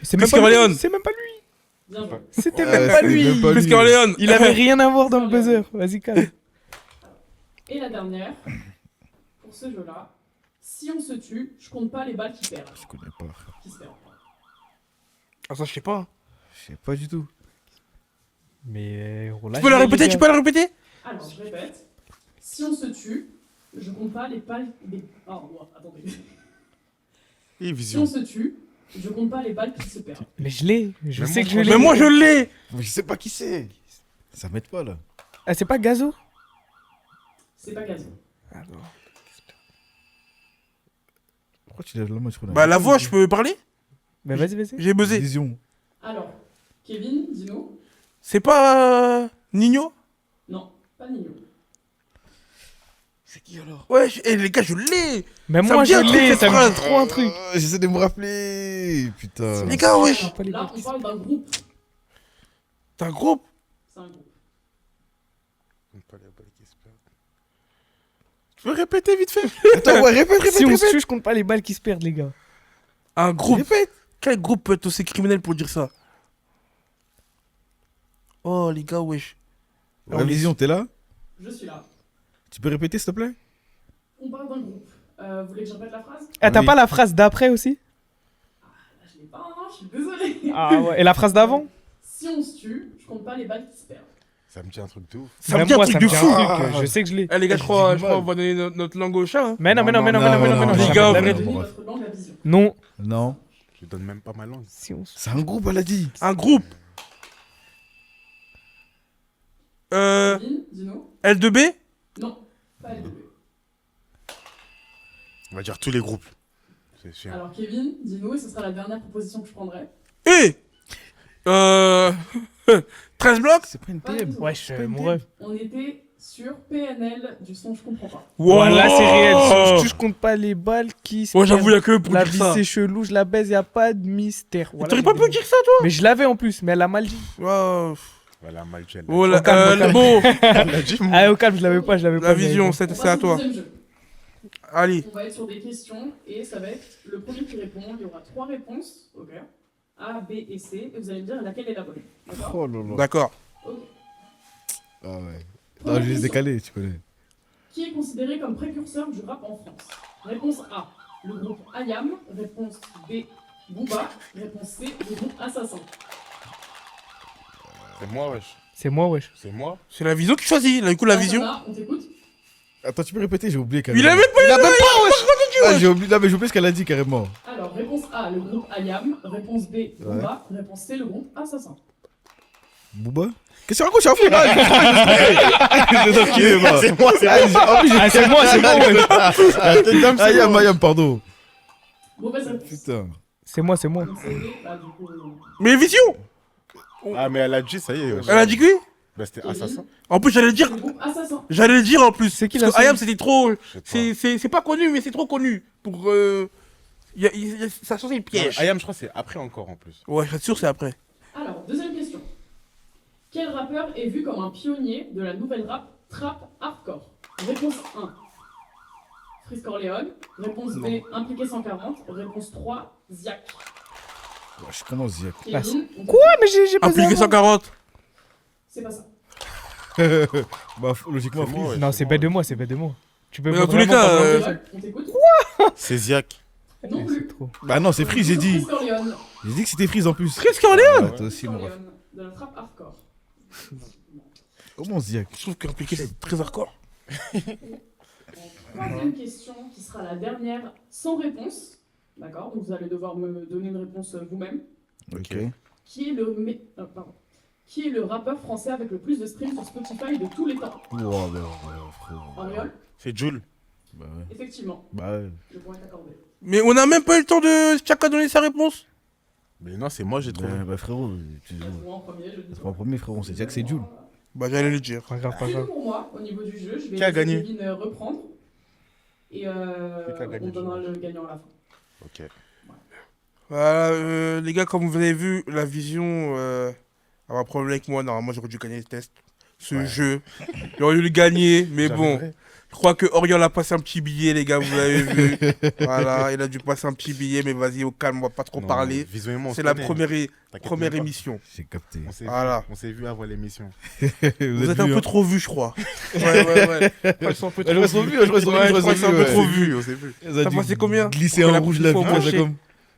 C'est Chris même pas lui. Corleone. C'est même pas lui. Bien joué. C'était Ouais, même pas c'est lui. même pas Chris lui. Corleone. Il avait rien à voir dans le buzzer. Vas-y, calme. Et la dernière, pour ce jeu-là, si on se tue, je compte pas les balles qui perdent. Je connais pas. Qui se perdent. Ah, ça, je sais pas. Je sais pas du tout. Mais Tu peux la répéter, tu peux la répéter? Alors, je répète. Si on se tue, je compte pas les balles... Oh, ouais, attendez. Et Si vision. on se tue, je compte pas les balles qui se perdent. Mais je l'ai. Je Mais sais moi, que je l'ai. Mais moi, je l'ai. Mais je sais pas qui c'est. Ça m'aide pas là. Ah, c'est pas Gazo? C'est pas gazon. Pourquoi tu lèves la main? Je crois Bah, la voix, je peux parler? Mais vas-y. J'ai buzzé. Vision. Alors, Kevin, dis-nous. C'est pas Nino? Non, pas Nino. C'est qui alors? Ouais, les gars, je l'ai. Mais Ça moi, me dit je un truc, l'ai, cette ça me phrase. dit trop un truc. J'essaie de me rappeler. Putain. Les gars, wesh. Pas les Là, on parle d'un groupe. T'as un groupe? C'est un groupe. Pas les balles qui se perdent. Tu peux répéter vite fait? Attends, ouais, répète. Si on se tue, je compte pas les balles qui se perdent, les gars. Un groupe. Répète. Quel groupe peut être aussi criminel pour dire ça? Oh, les gars, wesh. La Vision, t'es là? Je suis là. Tu peux répéter, s'il te plaît? On parle d'un groupe. Vous voulez que je répète la phrase? Ah, t'as Oui. pas la phrase d'après aussi? Là, je l'ai pas, hein, je suis désolée. Ah ouais. Et la phrase d'avant? Si on se tue, je compte pas les balles qui se perdent. Ça me dit un truc de ouf. Ça me Même dit un moi, truc ça de me dit un fou. truc, je sais que je l'ai. Eh, les gars, je J'ai crois, du on mal. va donner notre langue au chat. Hein. Mais non. Non, Jamais les de gars, la vrai. vie. Donnez bon, votre langue à vision. Non. Non. Je donne même pas ma langue. Si on se... C'est un groupe, elle a dit. Un groupe. Kevin, dis-nous. L2B? Non, pas L2B. On va dire tous les groupes. C'est sûr. Alors, Kevin, dis-nous, et ce sera la dernière proposition que je prendrai. Eh 13 blocs? C'est pas une Pas du PM. tout. Wesh, pas une mon DM. rêve. On était sur PNL du son, je comprends pas. Voilà, c'est réel. Si on se Wow. tue, je compte pas les balles qui se Moi, j'avoue, il y perdent. a que eux pour La dire vie, ça. c'est chelou, je la baise, y a pas de mystère. Voilà, T'aurais j'ai pas dit. pu dire ça, toi? Mais je l'avais en plus, mais elle a mal dit. Wow. Voilà, Malgel. Oh, la, Au calme, au calme. bon, Ah, au calme, je l'avais pas. la vision, On c'est passe à au toi. deuxième jeu. Allez. On va être sur des questions et ça va être le premier qui répond. Il y aura 3 réponses, ok. A, B et C, et vous allez me dire laquelle est la bonne. D'accord? Oh là là. D'accord. Ok. Ah ouais. Non, Première je les ai question. décalés, tu connais. Qui est considéré comme précurseur du rap en France? Réponse A, le groupe IAM. Réponse B, Booba. Réponse C, le groupe Assassin. C'est moi, wesh. C'est moi, wesh. C'est moi. C'est la vision qui choisit. Du coup, la vision. Assassin, on t'écoute? Attends, tu peux répéter, j'ai oublié carrément. Il a même pas Il a même pas, wesh. Ah, j'ai oublié, non, mais j'ai oublié ce qu'elle a dit carrément. Alors, réponse A, le groupe IAM. Réponse B, Booba. Réponse C, le groupe Assassin. Booba? Qu'est-ce que tu racontes? Je suis en fou, C'est moi, c'est moi. Ah, c'est moi, wesh. Ah, Yam, pardon. Mauvaise réponse. Putain. C'est moi. Donc, c'était, bah, du coup, Mais vision. Ah, mais elle a dit, ça y est. wesh. Elle a dit qui? Bah, c'était assassin. En plus, j'allais le dire. le groupe Assassin. J'allais le dire en plus. C'est qui Parce la que IAM, seule c'était trop. Je sais pas. C'est pas connu, mais c'est trop connu. Pour. Ça sent le piège. Ayam, je crois que c'est après encore en plus. Ouais, je suis sûr que c'est après. Alors, deuxième question. Quel rappeur est vu comme un pionnier de la nouvelle rap trap hardcore? Réponse 1. Freeze Corleone. Réponse B. Impliqué 140. Réponse 3. Ziak. Je commence, Ziak. Kevin, on- Quoi? Mais j'ai pas Appliqué 140. C'est pas ça. Bah, logiquement, C'est moi, Freeze. ouais. Non, c'est bête de moi, c'est bête de moi. Tu peux Mais dans tous les vraiment cas, pas me On mentir. t'écoute? C'est Ziak. Non C'est plus. trop. Bah non, c'est Freeze, j'ai dit. Freeze Corleone. J'ai dit que c'était Freeze en plus. Freeze Corleone. Ah, toi aussi, mon ref. Corleone, de la trap hardcore. Comment Ziak? Je trouve qu'impliqué, c'est très hardcore. Troisième question, qui sera la dernière, sans réponse. D'accord? Donc vous allez devoir me donner une réponse vous-même. Ok. Qui est Qui est le rappeur français avec le plus de streams sur Spotify de tous les temps? Wow, bah, frérot. Ariol? C'est Jules. Bah ouais. Effectivement, Bah ouais. le point est accordé. Mais on a même pas eu le temps de chacun donner sa réponse. Mais non, c'est moi, j'ai trouvé. Bah frérot, Moi en premier, je le dis. c'est pas en premier frérot, c'est Ziak, c'est Jules. Bah, j'allais le dire. Pas grave, pas C'est tout grave. pour moi au niveau du jeu. Je vais Qui a laisser gagné Kevin reprendre. Et qui a gagné on le donnera jeu le gagnant à la fin. Ok. Voilà, les gars, comme vous avez vu, la vision a un problème avec moi. Normalement, j'aurais dû gagner le test. Ce jeu, j'aurais dû le gagner, mais bon. J'arriverai. Je crois que Oriol a passé un petit billet, les gars, vous l'avez vu. Voilà, il a dû passer un petit billet, mais vas-y, au calme, on va pas trop Non, parler. Visuellement, on C'est se la connaît. première T'inquiète même pas. émission. J'ai capté. On s'est Voilà. vu, on s'est vu avant l'émission. Vous êtes un vu, peu hein. trop vu, je crois. Ouais. Ils sont un peu Je trop me sens vus. vu, je me sens Ouais, vu, je crois que c'est un peu ouais. trop vu. On s'est vu. Ça a T'as dû passé combien Glisser Pour que en la rouge prochaine la fois, vie, on ça enchaîne. comme.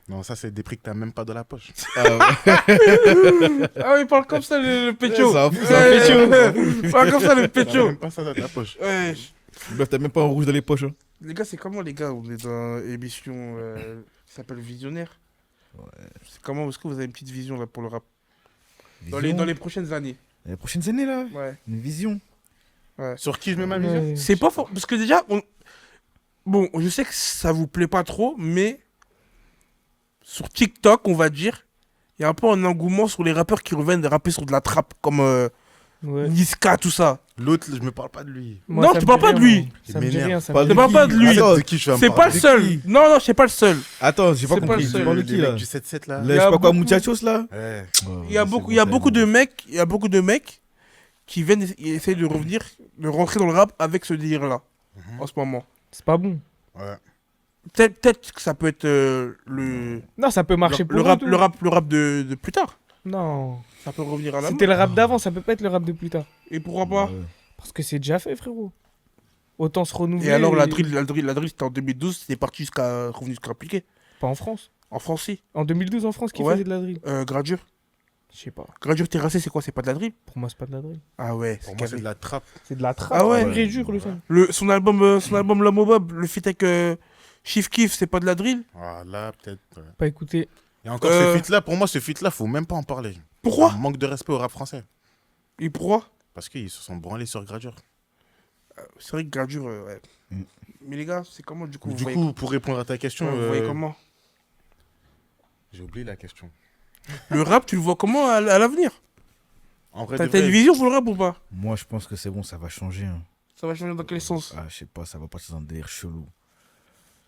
Non, ça, c'est des prix que t'as même pas dans la poche. Ah ouais. Ah, il parle comme ça, le pécho. C'est un fou, c'est un Ouais, il parle comme ça, le T'as pécho. même pas ça dans ta poche. Ouais. Bref, t'as même pas en rouge dans les poches. Hein. Les gars, c'est comment, les gars? On est dans une émission qui s'appelle Visionnaire. C'est comment? Est-ce que vous avez une petite vision là, pour le rap dans les prochaines années? Les prochaines années là, Ouais. une vision. Sur qui je mets ma vision Ouais. C'est pas fort. Parce que déjà, bon, je sais que ça vous plaît pas trop, mais sur TikTok, on va dire, il y a un peu un engouement sur les rappeurs qui reviennent de rapper sur de la trappe, comme Ouais. Niska, tout ça. L'autre, je me parle pas de lui. Moi, Non, ça tu me parles dit pas de rien, lui. moi. Ça me dit m'énerve. rien, ça me Parle dit Je de parle qui pas de lui. Attends, De qui je vais me C'est pas parler le seul. qui Non, c'est pas le seul. Attends, j'ai pas C'est pas compris. le Tu seul. parles de Les qui là mecs du 7-7 là. Je Il y a sais pas quoi, beaucoup- Muchachos là Ouais. Il y a beaucoup de mecs, qui viennent essayer de revenir, de rentrer dans le rap avec ce délire-là, en ce moment. C'est pas bon. Ouais. Peut-être que ça peut être le Non, ça peut marcher pour le eux, rap, tout. le rap de plus tard. Non. Ça peut revenir à la C'était mode. le rap d'avant, ça peut pas être le rap de plus tard. Et pourquoi pas Ouais. Parce que c'est déjà fait, frérot. Autant se renouveler. Et alors la drill c'était en 2012, c'était parti jusqu'à revenu jusqu'à appliquer. Pas en France. En France, si. En 2012, en France, qui Ouais. faisait de la drill Gradure. Je sais pas. Gradure terrassé, c'est quoi? C'est pas de la drill? Pour moi, c'est pas de la drill. Ah ouais. Pour moi, c'est de la trappe. C'est de la trappe. Ah ouais. Pur et dur, le son. Son album L'Homme au Bob, le feat avec Chief Keef, c'est pas de la drill? Ah, là, peut-être. Ouais. Pas écouté. Et encore, ce feat-là, pour moi, ce feat-là, faut même pas en parler. Pourquoi? Un manque de respect au rap français. Et pourquoi? Parce qu'ils se sont branlés sur Gradure. C'est vrai que Gradure, ouais. Mm. Mais les gars, c'est comment du coup? Du vous voyez- coup, pour répondre à ta question, vous voyez comment? j'ai oublié la question. Le rap, tu le vois comment à l'avenir? En vrai, T'as de vrai, une vision pour le rap ou pas? Moi, je pense que c'est bon, ça va changer. Hein. Ça va changer dans quel sens? Ah, je sais pas, ça va partir dans un délire chelou.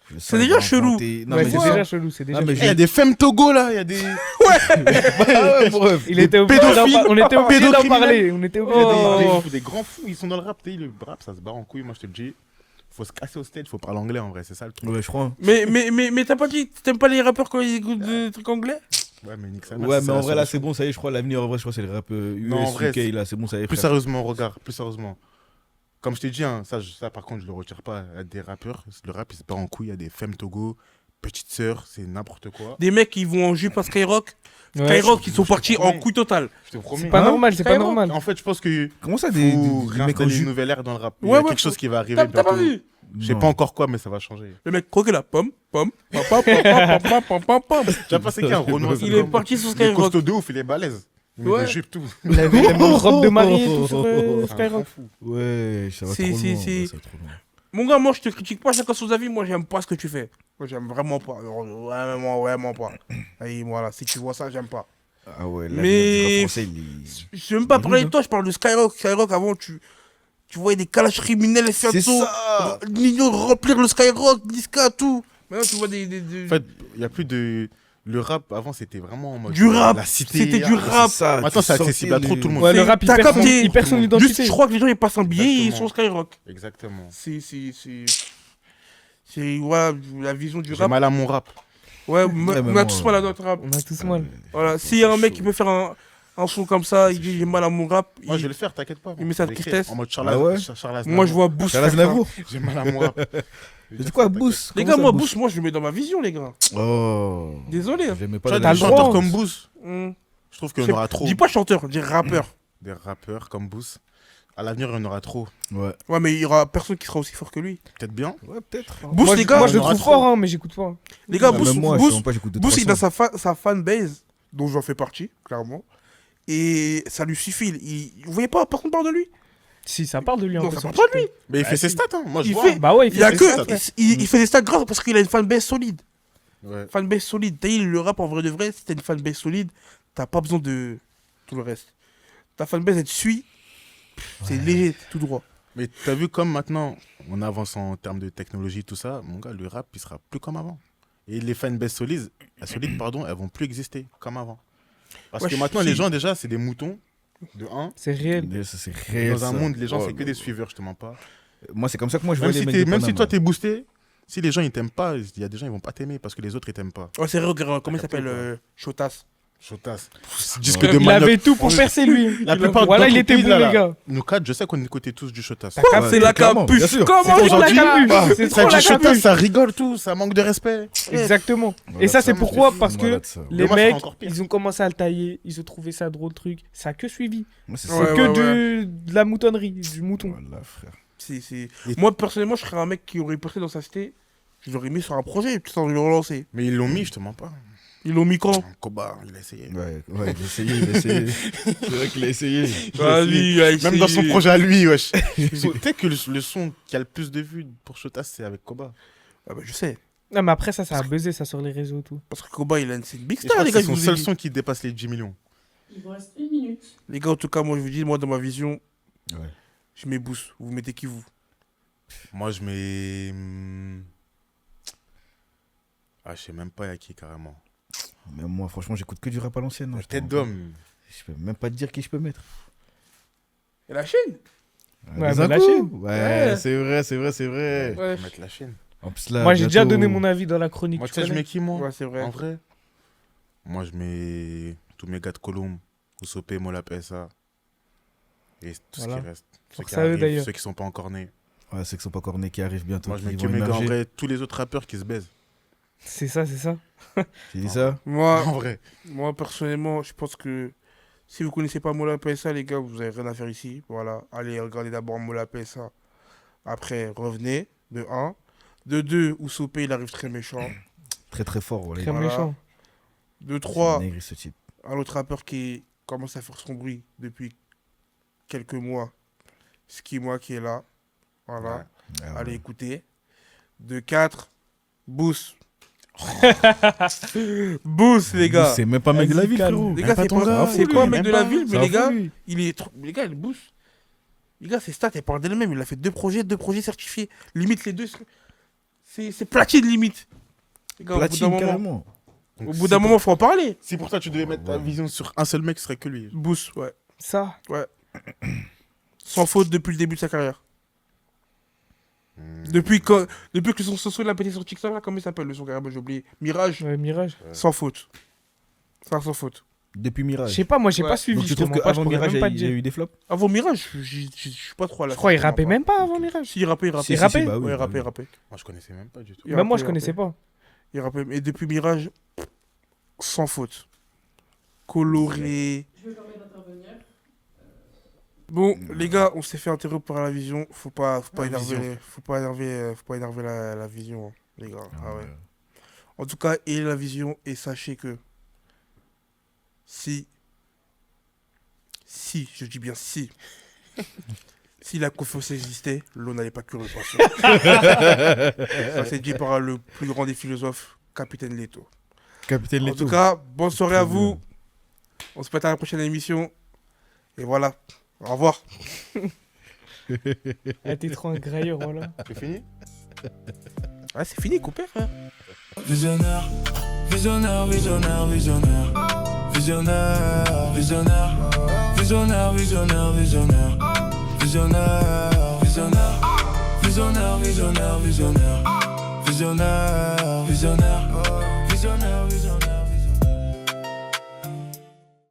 Je sens C'est qu'ils déjà vont chelou. inventer- Non, Ouais, mais c'est je déjà sens- chelou, c'est déjà Ah, mais chelou. il y a des femmes Togo là, il y a des. Ah ouais, bref. Il était obligé pédophiles, on était obligé d'en pédocriminels. parler. On était Il y obligé a d'en des- parler. des grands fous, ils sont dans le rap. Tu sais, le rap, ça se barre en couille, moi je te le dis. Faut se casser au stage, faut parler anglais en vrai, c'est ça le truc. Ouais, je crois. Mais t'as pas dit, t'aimes pas les rappeurs quand ils écoutent des trucs anglais? Ouais, mais nique sa Ouais, mère, mais c'est en la vrai, là, solution. c'est bon, ça y est, je crois, l'avenir, en vrai, je crois, c'est le rap US, Non, en vrai, UK, là, c'est bon, ça y est. Plus frère. sérieusement, regarde, plus sérieusement. Comme je t'ai dit, hein, ça par contre, je le retire pas. Il y a des rappeurs, le rap, il se barre en couille, il y a des femmes Togo, petites sœurs, c'est n'importe quoi. Des mecs qui vont en jupe à Skyrock. Ouais. Skyrock, ils sont je te partis en promets. couille totale. Je te promets. C'est pas Hein normal, c'est pas Skyrock. normal. En fait, je pense que Comment ça, faut des mecs en réinstaller une jupe nouvelle ère dans le rap. Il y Ouais, a ouais, quelque chose qui va arriver T'as pas bientôt. vu? Je sais Non. pas encore quoi, mais ça va changer. Le mec croqué là, pom, pom, pom, pom, pom, pom, pom, pom, pom, pom. Tu as pensé qu'il y a un Renoir Il est parti sur Il est Skyrock. costaud de ouf, il est balèze. Il met Ouais. des jupes, tout. Il avait la même robe de mariée et tout sur C'est un Skyrock. grand fou. Ouais, ça va trop Si, loin. si, ouais, si. ça va trop loin. Mon gars, moi je te critique pas, chacun son avis, moi j'aime pas ce que tu fais. Moi j'aime vraiment pas. Vraiment pas. Et voilà, si tu vois ça, j'aime pas. Ah ouais, Mais- l'avenir du rap français, il est... Je sais même pas parler de toi, je parle de Skyrock. Skyrock, avant, tu voyais des calages criminels et C'est Fianso, ça. Nino remplir le Skyrock, Niska, tout. Maintenant, tu vois En fait, il n'y a plus de. Le rap, avant, c'était vraiment en mode. Du rap, La cité. c'était du ah, rap. C'est ça, Maintenant, tu c'est sortais accessible à trop les- tout le monde. Ouais, le rap, T'as capté. il perd son Juste, identité. je crois que les gens ils passent un billet et ils Exactement. sont Skyrock. Exactement. C'est ouais, la vision du J'ai rap. mal à mon rap. Ouais, Ouais, on mais a moi, tous mal à notre rap. On a tous mal. Voilà, s'il y a un mec qui peut faire un son comme ça, il dit j'ai mal à mon rap. Moi, je il- vais le faire, t'inquiète pas. il met sa Je vais l'écrire tristesse. En mode Charles Ah ouais Charles Aznavour. Moi je vois Boost. Charles faire ça. Aznavour. J'ai mal à mon rap. C'est quoi, Boost? Les Comment gars, ça, moi Boost, moi je le mets dans ma vision, les gars. Oh. Désolé. hein. Je l'aimais Tu pas vois, de t'as des le chanteurs droit. comme Boost, Hmm. je trouve qu'il y en aura trop. Dis pas chanteur, dis rappeur. Des rappeurs comme Boost. À l'avenir, il y en aura trop. Ouais. Ouais, mais il y aura personne qui sera aussi fort que lui. Peut-être bien. Ouais, peut-être. Boost, Moi, les je- gars, moi, je le on aura trouve trop. fort, hein, mais j'écoute pas. les gars, Ah, Boost, même moi, je Boost, sais pas, j'écoute deux, Boost, trois il a sons. sa fanbase, dont j'en fais partie, clairement. Et ça lui suffit. Vous voyez pas, personne parle de lui. Si, ça parle de lui un Non, peu. ça sur parle pas de lui. TikTok. Mais il fait ses stats, hein. Moi, je Il vois. fait- Bah ouais, il Il y a fait que. ça. Il fait des stats grave parce qu'il a une fanbase solide. Ouais. Fanbase solide. T'as dit, le rap en vrai de vrai, si t'as une fanbase solide, t'as pas besoin de tout le reste. Ta fanbase, elle te suit. C'est léger, tout droit. Mais t'as vu comme maintenant, on avance en termes de technologie, tout ça, mon gars, le rap, il sera plus comme avant. Et les fanbases solides, elles vont plus exister comme avant. Parce Ouais, que maintenant, si. les gens, déjà, c'est des moutons, de 1. C'est réel. Ça, c'est réel. Dans un ça. monde, les gens, Oh c'est que là des là. suiveurs, je te mens pas. Moi, c'est comme ça que moi, je vois Même les si, mecs de même si Panama. toi, t'es boosté, si les gens, ils t'aiment pas, il y a des gens, ils vont pas t'aimer parce que les autres, ils t'aiment pas. Ouais, c'est vrai, regarde, comment il T'as capté, s'appelle Chotas. Chotas. Ouais. Disque de Il manioc. avait tout pour On- percer, lui. La plupart Voilà, il d'entre était pays, bon, là, les là. gars. Nous quatre, je sais qu'on écoutait tous du Chotas. Ah, Ouais, c'est la clairement, bien capuche. sûr. Comment C'est il trop la dit capuche. C'est Ça trop dit la Chotas, capuche. ça rigole tout, ça manque de respect. Exactement. Voilà, Et ça, c'est ça, pourquoi c'est Parce que Malade, ça. les Demain, ça sera mecs, encore pire. ils ont commencé à le tailler, ils ont trouvé ça drôle, truc. Ça a que suivi. Moi, c'est C'est ça. Ouais, que ouais, de la moutonnerie, du mouton. Voilà, frère. Moi, personnellement, je serais un mec qui aurait percé dans sa cité. Je l'aurais mis sur un projet, putain, je l'aurais relancé. Mais ils l'ont mis, je te mens pas. Ils l'ont mis quand Koba, il a essayé. Ouais, il a essayé, il a essayé. C'est vrai qu'il a essayé. Même dans son projet à lui, wesh. Tu sais que le son qui a le plus de vues pour Chotas, c'est avec Koba. Ah bah, je sais. Non, mais après, ça a buzzé, ça, sur les réseaux et tout. Parce que Koba, c'est une big Et je star, crois les que gars. c'est je son vous ai seul dit. son qui dépasse les 10 millions. Il vous reste 1 minute. Les gars, en tout cas, moi, je vous dis, moi, dans ma vision, Ouais. je mets Boost. Vous mettez qui, vous? Moi, je mets. Ah, je sais même pas à qui carrément. Mais moi, franchement, j'écoute que du rap à l'ancienne. hein, La je te tête mens d'homme. pas. Je peux même pas te dire qui je peux mettre. Et la chaîne? Ouais, Les mais la Incous. chaîne. Ouais, Ouais. c'est vrai, c'est vrai, c'est vrai. Ouais. Faut mettre la chaîne. En plus, là, Moi, j'ai déjà bientôt- donné mon avis dans la chronique. Moi, tu tu sais, je connais mets qui, moi Ouais, c'est vrai. En vrai Moi, je mets tous mes gars de Colombe, Ousopé, Mola PSA. Et tout Voilà. ce qui reste. Ceux Force qui à eux, arrivent, d'ailleurs. ceux qui sont pas encore nés. Ouais, ceux qui sont pas cornés qui arrivent bientôt. Moi, je qui mets que vont mes gars, en émerger. vrai, tous les autres rappeurs qui se baisent. C'est ça, c'est ça. Tu dis ça? Moi, En vrai. moi, personnellement, je pense que si vous connaissez pas Mola PSA, les gars, vous avez rien à faire ici. Voilà. Allez, regardez d'abord Mola PSA. Après, revenez. De 1. De 2, Ousopé, il arrive très méchant. Très très fort. Voilà. Très Voilà. méchant. De C'est 3, une dinguerie, ce type. un autre rappeur qui commence à faire son bruit depuis quelques mois. Ski moi qui est là. Voilà. Ouais. Ah ouais. Allez écouter. De 4, Boost. Boost, les gars. C'est même pas mec de la ville, Calme. frérot. Les Même gars, pas c'est ton pas, gars, c'est lui, pas un même mec de la pas. ville, Ça mais va les gars, fou, lui. il est trop. Les gars, il boost. Les gars, ses stats, elles parlent d'elles-mêmes. Il a fait 2 projets certifiés. Limite, les deux. C'est platine, limite. Les gars, Platine, au bout d'un moment, carrément. Donc, au si bout d'un pour- moment, faut en parler. Si pour toi, tu devais mettre ta vision sur un seul mec, ce serait que lui. Boost, ouais. Ça. Sans faute depuis le début de sa carrière. Hmm. Depuis que son son a pété sur TikTok, là, comment il s'appelle le son carrément, j'ai oublié. Mirage, Ouais, Mirage. sans faute. Ça, sans faute. Depuis Je Mirage. sais pas, moi, j'ai Ouais. pas suivi. Donc tu trouves justement, pas, je qu'avant pourrais Mirage, même pas il te y a dire. eu des flops? Avant Mirage, je suis pas trop à la. Je crois qu'il rappait pas. même pas avant Mirage. Si, il rappait, il rappait. Il rappait bah oui, Ouais, il bah rappait, oui. il rappait. Moi, je connaissais même pas du tout. Il Même moi, rappait, je il connaissais rappait. pas. Il rappelle. Et depuis Mirage, sans faute. Coloré. Je me permets d'intervenir. Bon, les gars, on s'est fait interrompre par la vision. Faut pas La énerver, vision. faut pas énerver la vision, hein, les gars. Ah ouais. ouais. En tout cas, ayez la vision et sachez que si, je dis bien si la confiance existait, l'eau n'allait pas cuire le poisson. Ça c'est dit par le plus grand des philosophes, Capitaine Leto. Capitaine En Leto. tout cas, bonne soirée à Très vous. bien. On se pète à la prochaine émission. Et voilà. Au revoir. Elle était trop un grailleur, voilà. C'est fini Ah, c'est fini, coupé, frère. Visionnaire, visionnaire, visionnaire, visionnaire. Visionnaire, visionnaire. Visionnaire, visionnaire, visionnaire. Visionnaire, visionnaire. Visionnaire, visionnaire, visionnaire. Visionnaire, visionnaire. Visionnaire, visionnaire.